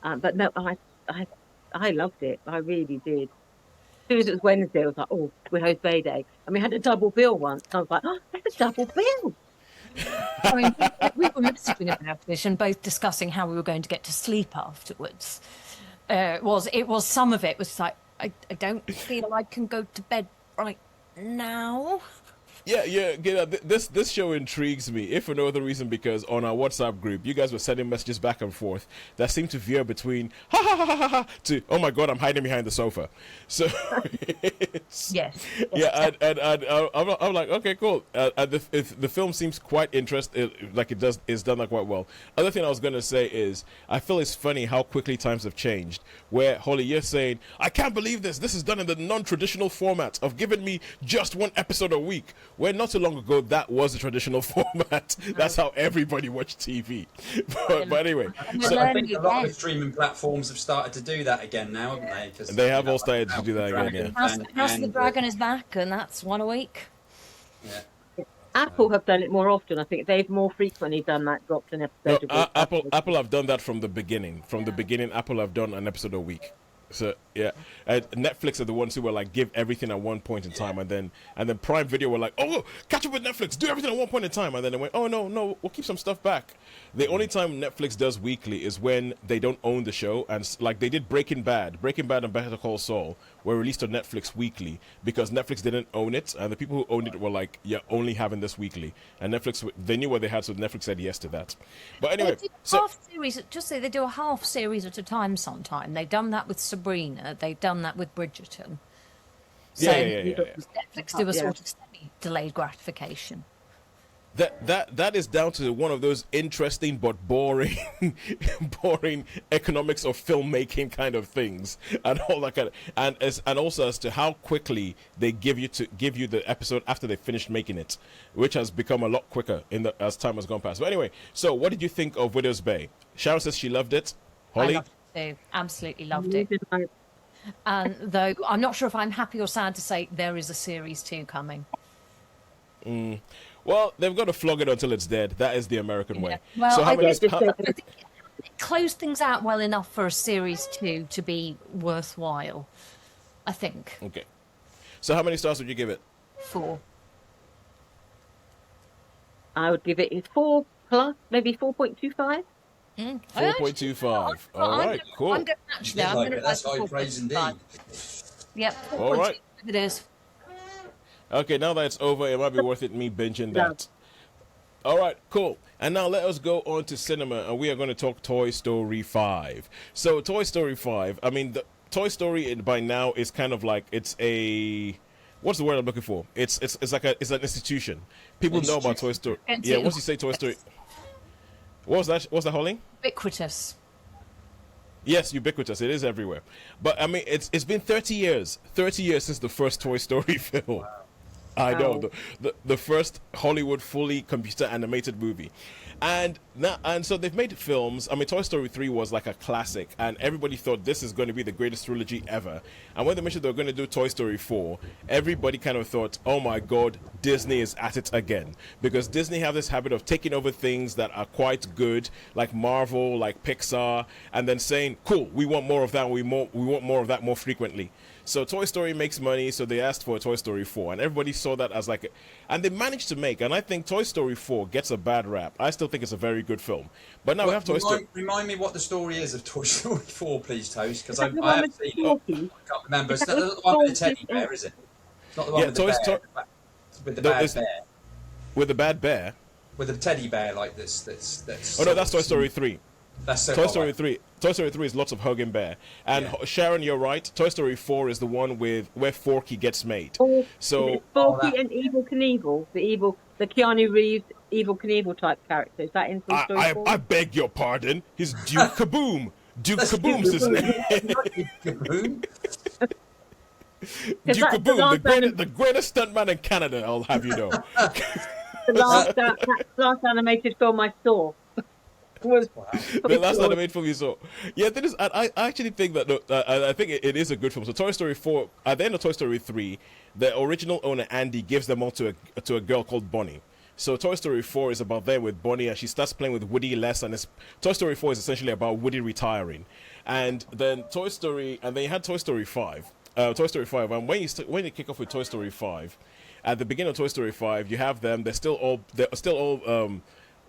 But no, I loved it. I really did. As soon as it was Wednesday, I was like, oh, we host Bay Day. And we had a double bill once. I was like, oh, that's a double bill. I mean, we were messaging about this and both discussing how we were going to get to sleep afterwards. It was some of it was like, I don't feel I can go to bed right now. Yeah. This show intrigues me, if for no other reason because on our WhatsApp group, you guys were sending messages back and forth that seemed to veer between ha ha ha ha ha to oh my god, I'm hiding behind the sofa. So Yes. yeah, and I'm like, okay, cool. And the film seems quite interesting, like it's done like quite well. Other thing I was gonna say is I feel it's funny how quickly times have changed. Where Holly, you're saying I can't believe this. This is done in the non-traditional format of giving me just one episode a week. Where not so long ago that was the traditional format. That's how everybody watched TV. But anyway, So I think a lot of streaming platforms have started to do that again now, haven't they? 'Cause, they have all started to do that again. Yeah. House of the Dragon is back, and that's one a week. Yeah. Apple have done it more often. I think they've more frequently done that, dropped an No, episode a week. Apple have done that from the beginning. From the beginning, Apple have done an episode a week. So yeah, Netflix are the ones who were like give everything at one point in time, and then Prime Video were like, oh, catch up with Netflix, do everything at one point in time, and then they went, oh no, we'll keep some stuff back. The only time Netflix does weekly is when they don't own the show, and like they did Breaking Bad and Better Call Saul were released on Netflix weekly because Netflix didn't own it, and the people who owned it were like, yeah, only having this weekly, and Netflix they knew what they had, so Netflix said yes to that. But anyway, They do so half series. Just say they do a half series at a time. Sometime they've done that with Sabrina. They've done that with Bridgerton. So Yeah. Netflix do a sort of semi-delayed gratification. That is down to one of those interesting but boring economics of filmmaking kind of things and all that kind of and also as to how quickly they give you the episode after they finished making it, which has become a lot quicker as time has gone past. But anyway, so what did you think of Widow's Bay? Sharon says she loved it. Holly? I loved it too. Absolutely loved it. And though I'm not sure if I'm happy or sad to say there is a series 2 coming. Well, they've got to flog it until it's dead. That is the American way. Well, so I think it it closed things out well enough for a series 2 to be worthwhile. I think. Okay. So how many stars would you give it? 4. I would give it 4 plus, maybe 4.25. 4.25. All right, cool. I'm going to match that. That's high praise indeed. Yep. All right. It is. Okay, now that it's over, it might be worth it me binging that. All right, cool. And now let us go on to cinema, and we are going to talk Toy Story 5. So Toy Story 5, I mean, the Toy Story by now is kind of like it's a... What's the word I'm looking for? It's like it's an institution. People know about Toy Story. Yeah, once you say Toy Story... What was that? What's that, Holly? Ubiquitous. Yes, ubiquitous. It is everywhere. But I mean, it's been 30 years. 30 years since the first Toy Story film. I know the first Hollywood fully computer animated movie, and so they've made films. I mean, Toy Story 3 was like a classic, and everybody thought this is going to be the greatest trilogy ever. And when they mentioned they were going to do Toy Story 4, everybody kind of thought, oh my God, Disney is at it again, because Disney have this habit of taking over things that are quite good, like Marvel, like Pixar, and then saying, cool, we want more of that. We want more of that more frequently. So Toy Story makes money, so they asked for a Toy Story 4, and everybody saw that as like and they managed to make, and I think Toy Story 4 gets a bad rap. I still think it's a very good film. But now we have Toy Story... Remind me what the story is of Toy Story 4, please, Toast, because I the have seen it. I can't remember. It's not the one with the teddy bear, is it? It's not the one with the bear. With the bad bear. With the bad bear? With the teddy bear like this. Oh no, that's Toy Story 3. That's so Toy Story 3. Toy Story 3 is lots of hugging bear. And Sharon, you're right. Toy Story 4 is the one where Forky gets made. So Forky and Evel Knievel, the Keanu Reeves Evel Knievel type character. Is that in Toy Story 4? I beg your pardon. He's Duke Kaboom. Duke Kaboom's his name. Kaboom? Duke Kaboom, the greatest stuntman in Canada, I'll have you know. The last animated film I saw. The last animated film you saw. Yeah, that is. I actually think that. I think it is a good film. So Toy Story 4. At the end of Toy Story 3, the original owner Andy gives them all to a girl called Bonnie. So Toy Story 4 is about them with Bonnie, and she starts playing with Woody less. And Toy Story 4 is essentially about Woody retiring, and then then you had Toy Story 5. Toy Story 5, and when you kick off with Toy Story 5. at the beginning of Toy Story 5, you have them. They're still all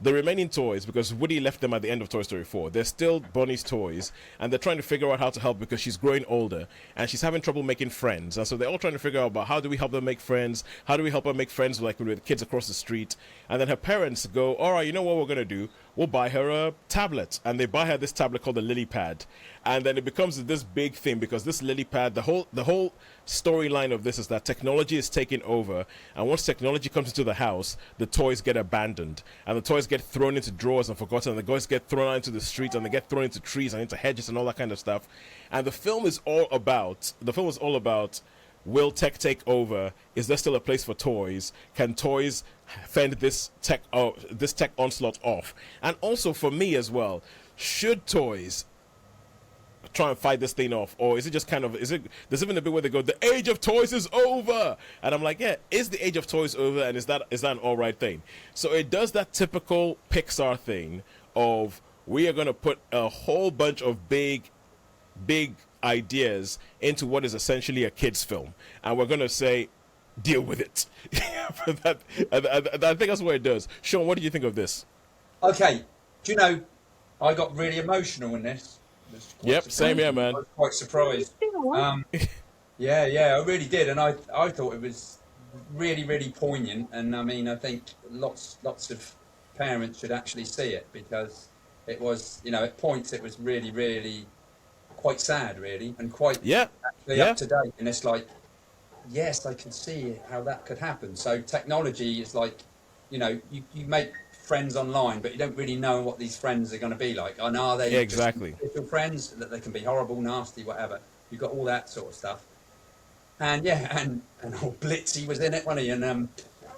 the remaining toys, because Woody left them at the end of Toy Story 4. They're still Bonnie's toys, and they're trying to figure out how to help because she's growing older and she's having trouble making friends. And so they're all trying to figure out about how do we help them make friends? How do we help her make friends like with kids across the street? And then her parents go, all right, you know what we're going to do? We'll buy her a tablet. And they buy her this tablet called the Lily Pad. And then it becomes this big thing because this Lily Pad, the whole storyline of this is that technology is taking over. And once technology comes into the house, the toys get abandoned. And the toys get thrown into drawers and forgotten. And the toys get thrown out into the streets and they get thrown into trees and into hedges and all that kind of stuff. And the film is all about, will tech take over? Is there still a place for toys? Can toys fend this tech onslaught off? And also for me as well, should toys try and fight this thing off, or is it just kind of, there's even a bit where they go, the age of toys is over, and I'm like, yeah, is the age of toys over, and is that an all right thing? So it does that typical Pixar thing of, we are going to put a whole bunch of big ideas into what is essentially a kids film, and we're going to say, deal with it. I think that's what it does. Sean, what do you think of this? Okay, do you know, I got really emotional in this. Yep, same here, man. I was quite surprised. Yeah, I really did, and I thought it was really, really poignant. And I mean, I think lots of parents should actually see it, because it was, at points it was really, really quite sad, really, and quite actually up to date. And it's like, yes, I can see how that could happen. So technology is like, you make friends online, but you don't really know what these friends are going to be like. And are they exactly just little friends that they can be horrible, nasty, whatever? You've got all that sort of stuff. And and old Blitzy was in it, wasn't he? And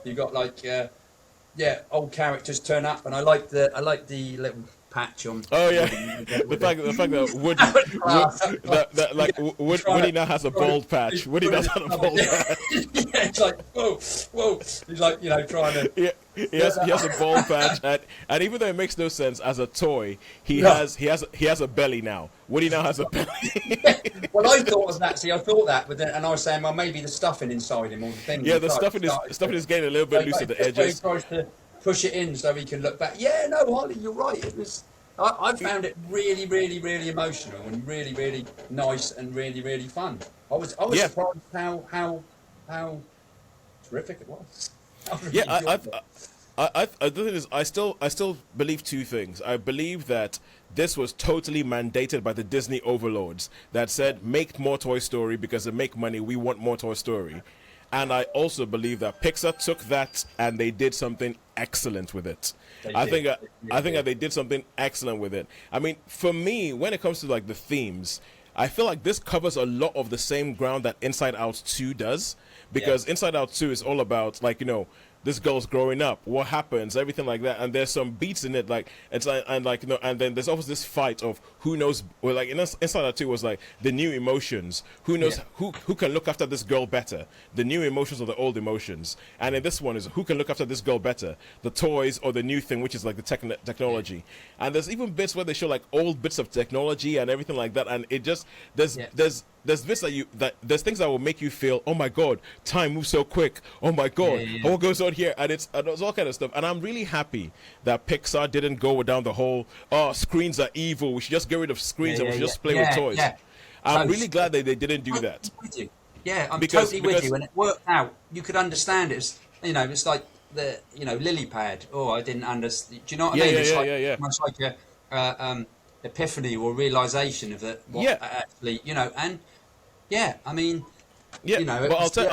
you got like old characters turn up, and I like the little patch on. Oh yeah, the fact that Woody now has a bald patch. Woody does have a bald patch. Yeah, it's like whoa. He's like trying to. Yeah, he has a bald patch, and even though it makes no sense as a toy, he has a belly now. Woody now has a belly. Well, I thought that, but then, and I was saying, well, maybe the stuffing inside him, or the thing. Yeah, the stuffing is getting a little bit loose at the edges. He tries to push it in so he can look back. Yeah, no, Holly, you're right. It was. I found it really, really, really emotional and really, really nice and really, really fun. I was surprised how terrific it was. The thing is, I still believe two things. I believe that this was totally mandated by the Disney overlords that said, make more Toy Story because they make money. We want more Toy Story. And I also believe that Pixar took that and they did something excellent with it. I think that they did something excellent with it. I mean, for me, when it comes to like the themes, I feel like this covers a lot of the same ground that Inside Out 2 does, because Inside Out 2 is all about like, this girl's growing up, what happens, everything like that, and there's some beats in it, like it's like, and then there's always this fight of who knows, or like Inside Out 2 was like the new emotions, who knows who can look after this girl better, the new emotions or the old emotions, and in this one is who can look after this girl better, the toys or the new thing, which is like the technology, and there's even bits where they show like old bits of technology and everything like that, and it just there's bits there's things that will make you feel, oh my god, time moves so quick, oh my god, what goes on here, and it's all kind of stuff. And I'm really happy that Pixar didn't go down the whole, screens are evil, we should just get rid of screens and we should just play with toys. I'm really glad that they didn't do that. Yeah, I'm totally with you, and it worked out. You could understand it. It's like the lily pad. Oh, I didn't understand. Do you know what I mean? It's much like a epiphany or realization of that. Actually, and. Yeah, I mean, but I'll tell you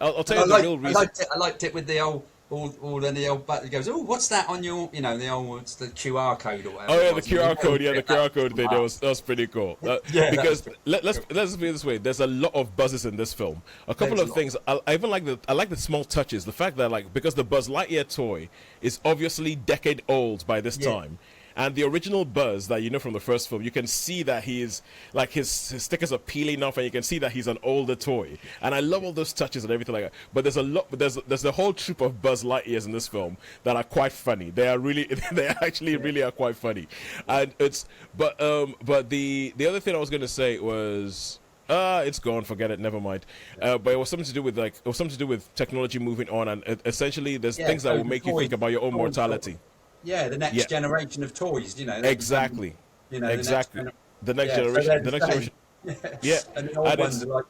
the real reason. I liked it with the old button goes, oh, what's that on your, it's the QR code or whatever. Oh yeah, the QR code. Yeah, the QR code thing. That was pretty cool. Because let's put it this way: there's a lot of buzzes in this film. A couple of things. I even like the small touches. The fact that because the Buzz Lightyear toy is obviously decade old by this time. And the original Buzz that from the first film, you can see that he is like his stickers are peeling off, and you can see that he's an older toy. And I love all those touches and everything like that. But there's there's a whole troop of Buzz Lightyears in this film that are quite funny. They actually really are quite funny. And but the other thing I was going to say was It's gone. Forget it. Never mind. But it was something to do with technology moving on, and essentially, there's things that will make you think about your own mortality. Yeah, the next generation of toys. You know. Exactly. Exactly. The next So generation. The next generation. Yeah. And the old ones are like.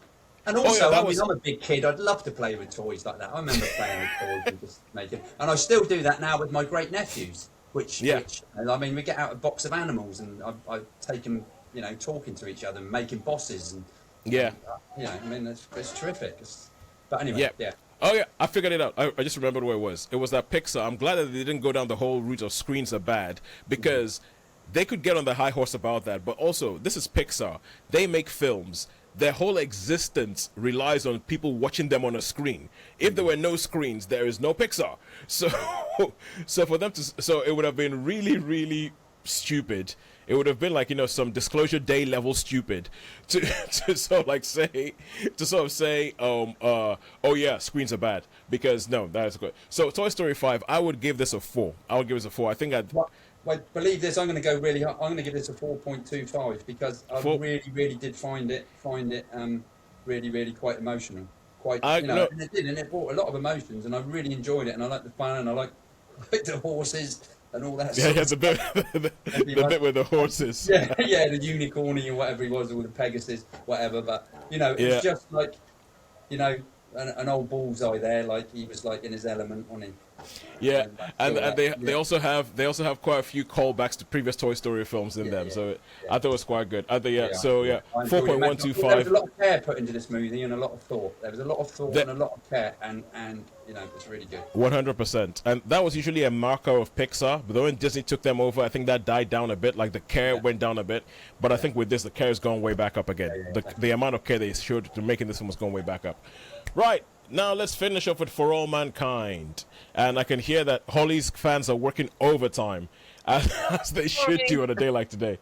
And also, I'm a big kid. I'd love to play with toys like that. I remember playing with toys and just making. And I still do that now with my great nephews. Which I mean, we get out a box of animals, and I take them, talking to each other and making bosses, and I mean, it's terrific. But anyway, yeah. Oh yeah, I figured it out. I just remembered what it was. It was that Pixar. I'm glad that they didn't go down the whole route of screens are bad, because they could get on the high horse about that. But also, this is Pixar. They make films. Their whole existence relies on people watching them on a screen. If there were no screens, there is no Pixar. So for them so it would have been really, really stupid. It would have been like, some Disclosure Day level stupid to sort of say, oh yeah, screens are bad, because no, that is good. So Toy Story 5, I would give this a 4. I would give this a 4. I think Well, believe this, I'm going to go really high. I'm going to give this a 4.25 because I really, really did find it really, really quite emotional. And it brought a lot of emotions, and I really enjoyed it, and I like the fun, and I like the horses and all that. Yeah, the bit with the horses. Yeah, the unicorny or whatever he was, or the Pegasus, whatever. But it's just like, an old bullseye there, like he was like in his element, wasn't he? Yeah, and they also have quite a few callbacks to previous Toy Story films in them, so I thought it was quite good. 4.125. There was a lot of care put into this movie and a lot of thought. There was a lot of thought and a lot of care, and it's really good. 100%, and that was usually a marker of Pixar. But when Disney took them over, I think that died down a bit. Like the care went down a bit, but I think with this, the care has gone way back up again. The amount of care they showed to making this film was going way back up. Right. Now let's finish up with For All Mankind. And I can hear that Holly's fans are working overtime, as they should do on a day like today.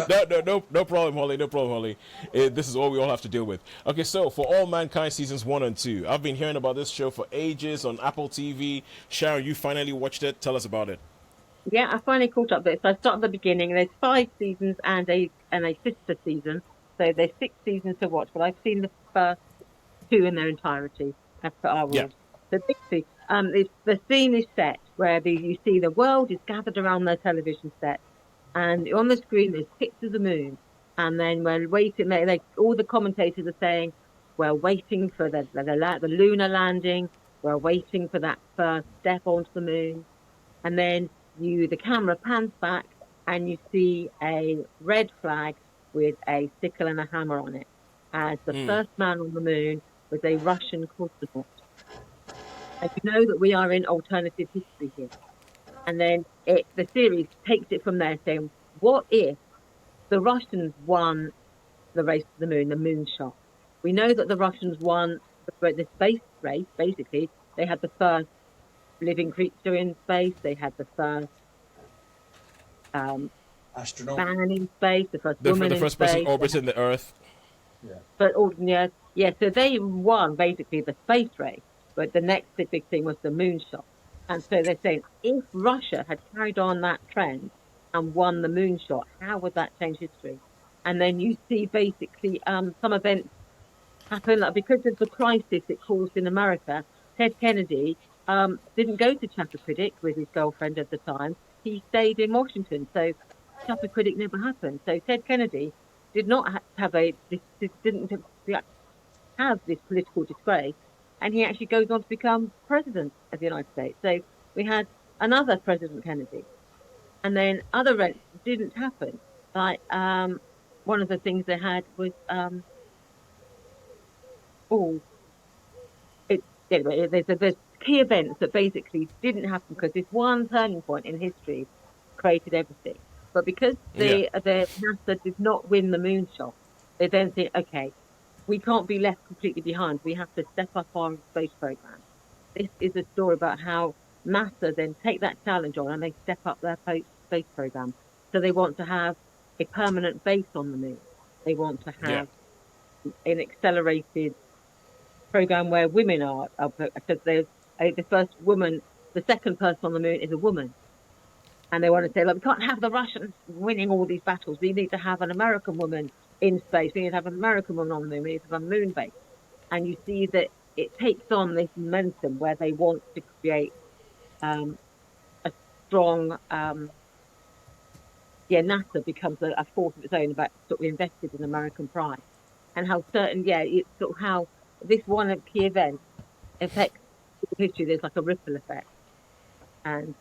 No problem, Holly. No problem, Holly. This is all we all have to deal with. Okay, so For All Mankind seasons 1 and 2. I've been hearing about this show for ages on Apple TV. Sharon, you finally watched it. Tell us about it. Yeah, I finally caught up with it. So I started at the beginning. There's 5 seasons and a sister season. So there's 6 seasons to watch, but I've seen the first 2 in their entirety. As per our rules. The big thing, the scene is set where you see the world is gathered around their television set, and on the screen there's pictures of the moon, and then we're waiting. All the commentators are saying, "We're waiting for the lunar landing. We're waiting for that first step onto the moon," and then the camera pans back, and you see a red flag with a sickle and a hammer on it, as the first man on the moon was a Russian cosmonaut. And you know that we are in alternative history here. And then the series takes it from there, saying, what if the Russians won the race to the moon, the moonshot? We know that the Russians won the space race, basically. They had the first living creature in space. They had the first astronaut man in space, the first woman in space. The first person orbiting the Earth. Yeah. So they won basically the space race, but the next big thing was the moonshot. And so they're saying, if Russia had carried on that trend and won the moonshot, how would that change history? And then you see basically some events happen, like because of the crisis it caused in America. Ted Kennedy didn't go to Chappaquiddick with his girlfriend at the time. He stayed in Washington, so Chappaquiddick never happened. So Ted Kennedy did not have didn't have this political disgrace, and he actually goes on to become president of the United States. So we had another President Kennedy, and then other events didn't happen. Like one of the things they had was there's key events that basically didn't happen because this one turning point in history created everything. But because the NASA did not win the moonshot, they then think, okay, we can't be left completely behind. We have to step up our space program. This is a story about how NASA then take that challenge on and they step up their space program. So they want to have a permanent base on the moon. They want to have an accelerated program where women are, because there's the first woman, the second person on the moon is a woman. And they want to say, look, we can't have the Russians winning all these battles. We need to have an American woman in space. We need to have an American woman on the moon. We need to have a moon base. And you see that it takes on this momentum where they want to create a strong, NASA becomes a force of its own about sort of invested in American pride, and how certain, it's sort of how this one key event affects history. There's like a ripple effect, and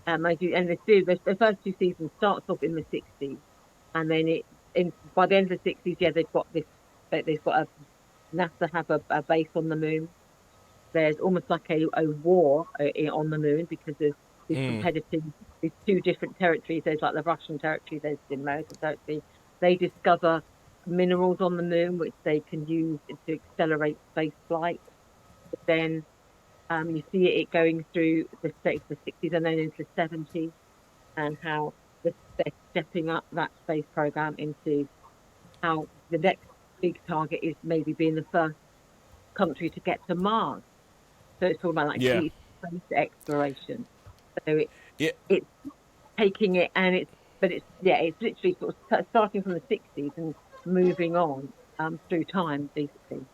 the first two seasons starts off in the 60s, and then by the end of the 60s, they've got NASA have a base on the moon. There's almost like a war on the moon because there's these competitive, these two different territories. There's like the Russian territory, there's the American territory. They discover minerals on the moon which they can use to accelerate space flight. But then you see it going through the 60s and then into the 70s, and how they're stepping up that space program into how the next big target is maybe being the first country to get to Mars. So it's all about like deep space exploration. So it's taking it, and it's literally sort of starting from the 60s and moving on through time, basically,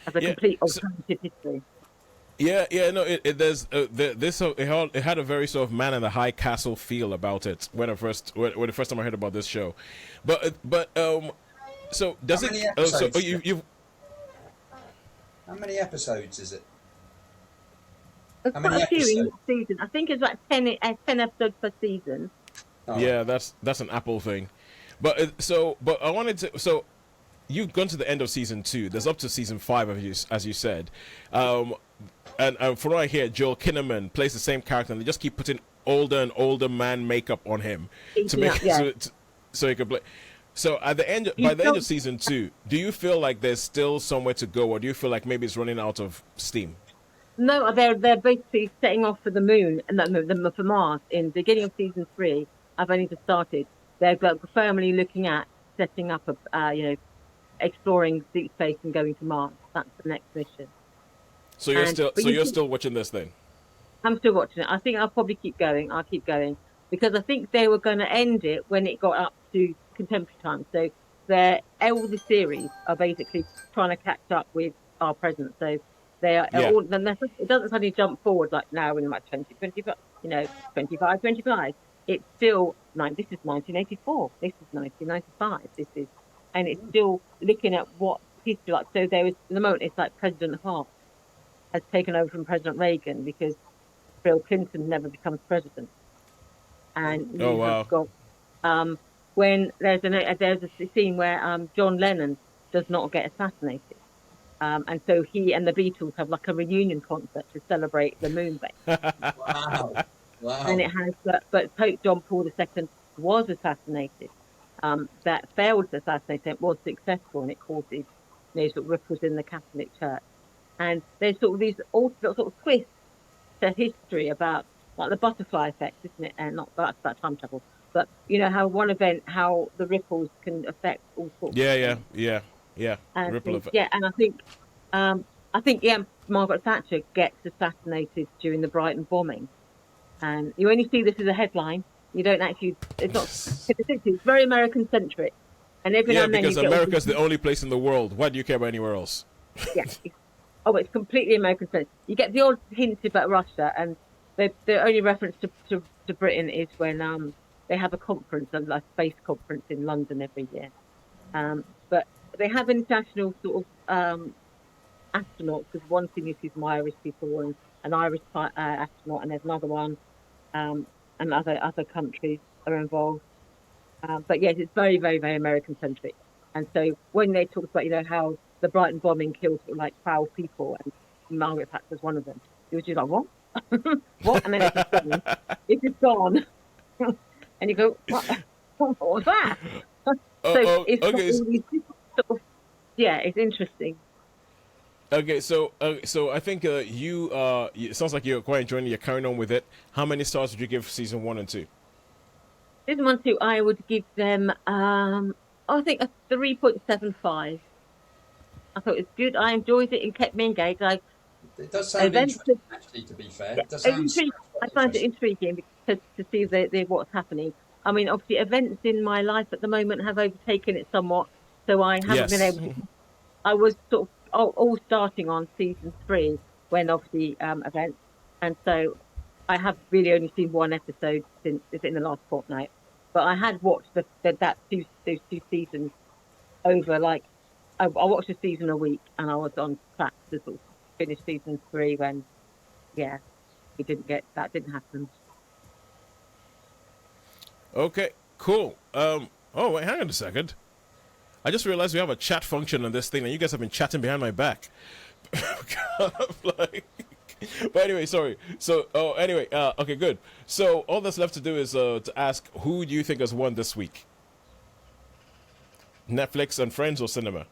as a complete alternative history. It had a very sort of man in the high castle feel about it when the first time I heard about this show, so does it? You've how many episodes is it? There's quite a few in each season. I think it's about 10 episodes per season. Oh. Yeah, that's an Apple thing, but I wanted to. So you've gone to the end of season 2. There's up to season 5 as you said, and from what I hear, Joel Kinnaman plays the same character, and they just keep putting older and older man makeup on him to make so he could play. So by the end of season 2, do you feel like there's still somewhere to go, or do you feel like maybe it's running out of steam? No, they're basically setting off for the moon and for Mars in the beginning of season 3. I've only just started. They're firmly looking at setting up exploring deep space and going to Mars. That's the next mission. So you're still watching this thing? I'm still watching it. I think I'll probably keep going. I'll keep going because I think they were going to end it when it got up to contemporary time. So all the series are basically trying to catch up with our present. So they are all. It doesn't suddenly jump forward like now in like 2025. 25. It's still this is 1984. This is 1995. And it's still looking at what history like. So there is at the moment it's like President Hart has taken over from President Reagan because Bill Clinton never becomes president. And got when there's a scene where John Lennon does not get assassinated, and so he and the Beatles have like a reunion concert to celebrate the moon base. Wow. And it has, but Pope John Paul II was assassinated. That failed assassination was successful, and it causes sort of ripples in the Catholic Church. And there's sort of these sort of twists to history about like the butterfly effect, isn't it? And not about time travel, but how one event, how the ripples can affect all sorts. Yeah. And Ripple effect. Yeah, and I think Margaret Thatcher gets assassinated during the Brighton bombing, and you only see this as a headline. You don't actually. It's not. It's very American centric, and every now and then because America's the only place in the world. Why do you care about anywhere else? Yeah. It's completely American centric. You get the odd hint about Russia, and the only reference to Britain is when they have a conference, a space conference in London every year. But they have international sort of astronauts. Because one thing is some Irish people and an Irish astronaut, and there's another one, and other countries are involved. But yes, it's very, very, very American centric. And so when they talk about how the Brighton bombing killed like 12 people, and Margaret Thatcher was one of them, it was just like, what? What? And then it's just gone. And you go, what was that? It's interesting. Okay, so I think it sounds like you're quite enjoying it. You're carrying on with it. How many stars would you give season 1 and 2? Season 1 and 2, I would give them, I think a 3.75. I thought it was good. I enjoyed it and kept me engaged. It does sound interesting, actually, to be fair. It does sound I find it intriguing because to see what's happening. I mean, obviously, events in my life at the moment have overtaken it somewhat, so I haven't been Yes. able to. I was sort of all starting on season 3 when obviously events, and so I have really only seen one episode since it's in the last fortnight. But I had watched those 2 seasons over like I watched a season a week, and I was on track to sort of finish season 3 when yeah, that didn't happen. Okay, cool. Oh wait, hang on a second. I just realized we have a chat function on this thing, and you guys have been chatting behind my back. Like, but anyway, sorry. So, okay, good. So all that's left to do is to ask, who do you think has won this week? Netflix and Friends or cinema?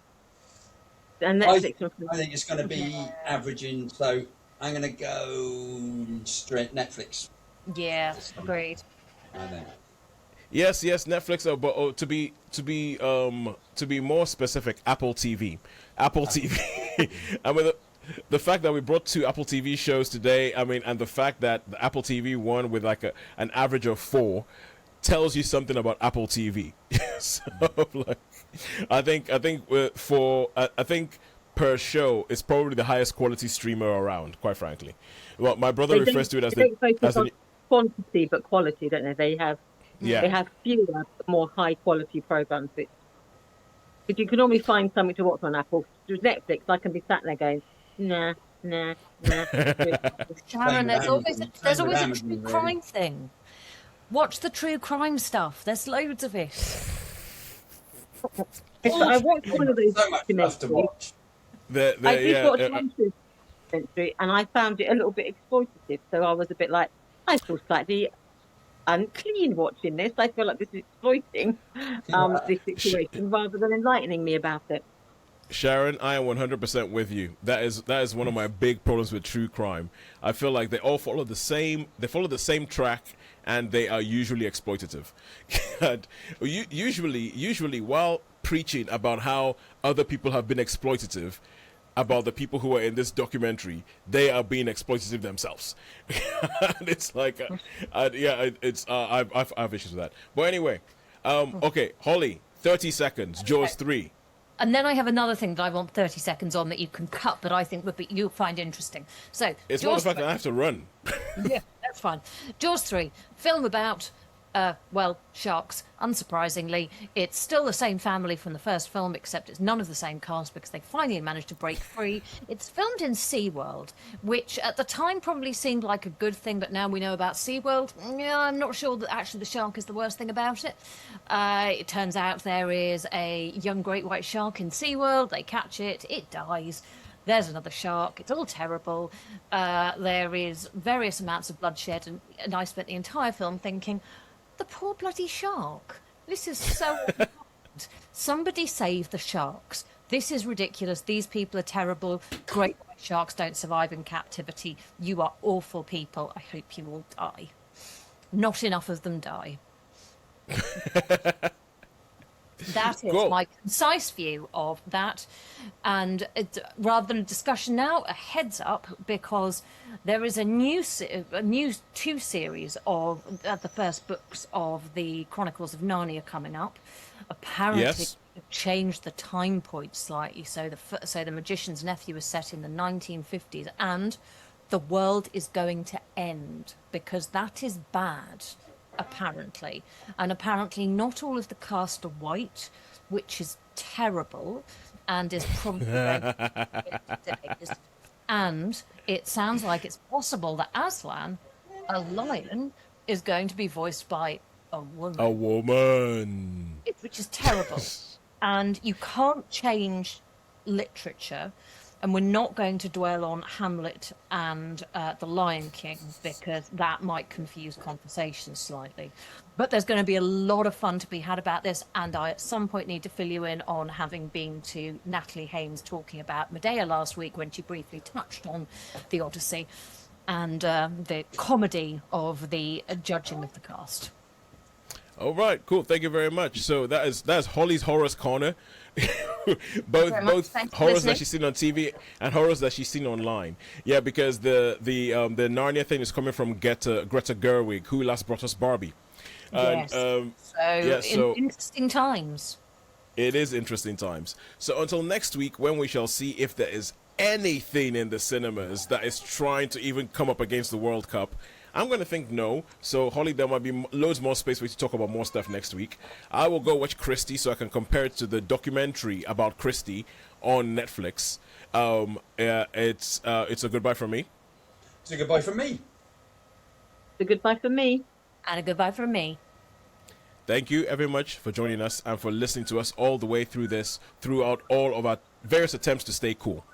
And I Netflix. think it's going to be averaging, so I'm going to go straight Netflix. Yeah, agreed. I think. Yes, Netflix. But to be more specific, Apple TV. Apple TV. I mean, the fact that we brought 2 Apple TV shows today. I mean, and the fact that the Apple TV won with like an average of 4 tells you something about Apple TV. So, like, I think per show it's probably the highest quality streamer around. Quite frankly, well, my brother refers to it as they don't focus as on quantity but quality, don't they? They have fewer more high quality programs. Because you can normally find something to watch on Apple. With Netflix, I can be sat there going, nah. Sharon, there's always a Amazon, true really. crime thing. Watch the true crime stuff. There's loads of it. I watched one of those So much stuff to documentaries. watch. I did watch one documentary, and I found it a little bit exploitative. So I was a bit like, I feel slightly unclean watching this. I feel like this is exploiting this situation rather than enlightening me about it. Sharon, I am 100% with you. That is one of my big problems with true crime. I feel like they all follow the same track, and they are usually exploitative. And usually while preaching about how other people have been exploitative about the people who are in this documentary, they are being exploitative themselves. And it's like I have issues with that. But anyway, okay, Holly, 30 seconds, Jaws 3. And then I have another thing that I want 30 seconds on that you can cut, but I think you'll find interesting. So It's not the fact that I have to run. Yeah, that's fine. Jaws 3, film about, sharks. Unsurprisingly, it's still the same family from the first film, except it's none of the same cast because they finally managed to break free. It's filmed in SeaWorld, which at the time probably seemed like a good thing, but now we know about SeaWorld. Yeah, I'm not sure that actually the shark is the worst thing about it. It turns out there is a young great white shark in SeaWorld. They catch it, it dies. There's another shark. It's all terrible. There is various amounts of bloodshed, and I spent the entire film thinking, the poor bloody shark. This is so hard. Somebody save the sharks. This is ridiculous. These people are terrible. Great white sharks don't survive in captivity. You are awful people. I hope you all die. Not enough of them die. That is Cool. my concise view of that. And rather than a discussion now, a heads up, because there is a new 2 series of the first books of the Chronicles of Narnia coming up. Apparently, Yes. changed the time point slightly. So the magician's nephew is set in the 1950s, and the world is going to end because that is bad. Apparently, and apparently not all of the cast are white, which is terrible and is probably going to get days. And it sounds like it's possible that Aslan, a lion, is going to be voiced by a woman. A woman. Which is terrible. And you can't change literature, and we're not going to dwell on Hamlet and The Lion King because that might confuse conversations slightly. But there's going to be a lot of fun to be had about this, and I at some point need to fill you in on having been to Natalie Haynes talking about Medea last week when she briefly touched on the Odyssey and the comedy of the judging of the cast. All right, cool. Thank you very much. So that's Holly's Horrors Corner. both Thanks for horrors listening. that she's seen on TV and horrors that she's seen online. Yeah, because the Narnia thing is coming from Greta Gerwig, who last brought us Barbie. And, Yes. so Interesting times. it is interesting times. So until next week, when we shall see if there is anything in the cinemas that is trying to even come up against the World Cup, I'm going to think no. So, Holly, there might be loads more space for you to talk about more stuff next week. I will go watch Christie so I can compare it to the documentary about Christie on Netflix. It's a goodbye from me. It's a goodbye from me. So goodbye from me. And a goodbye from me. Thank you very much for joining us and for listening to us all the way through this, throughout all of our various attempts to stay cool.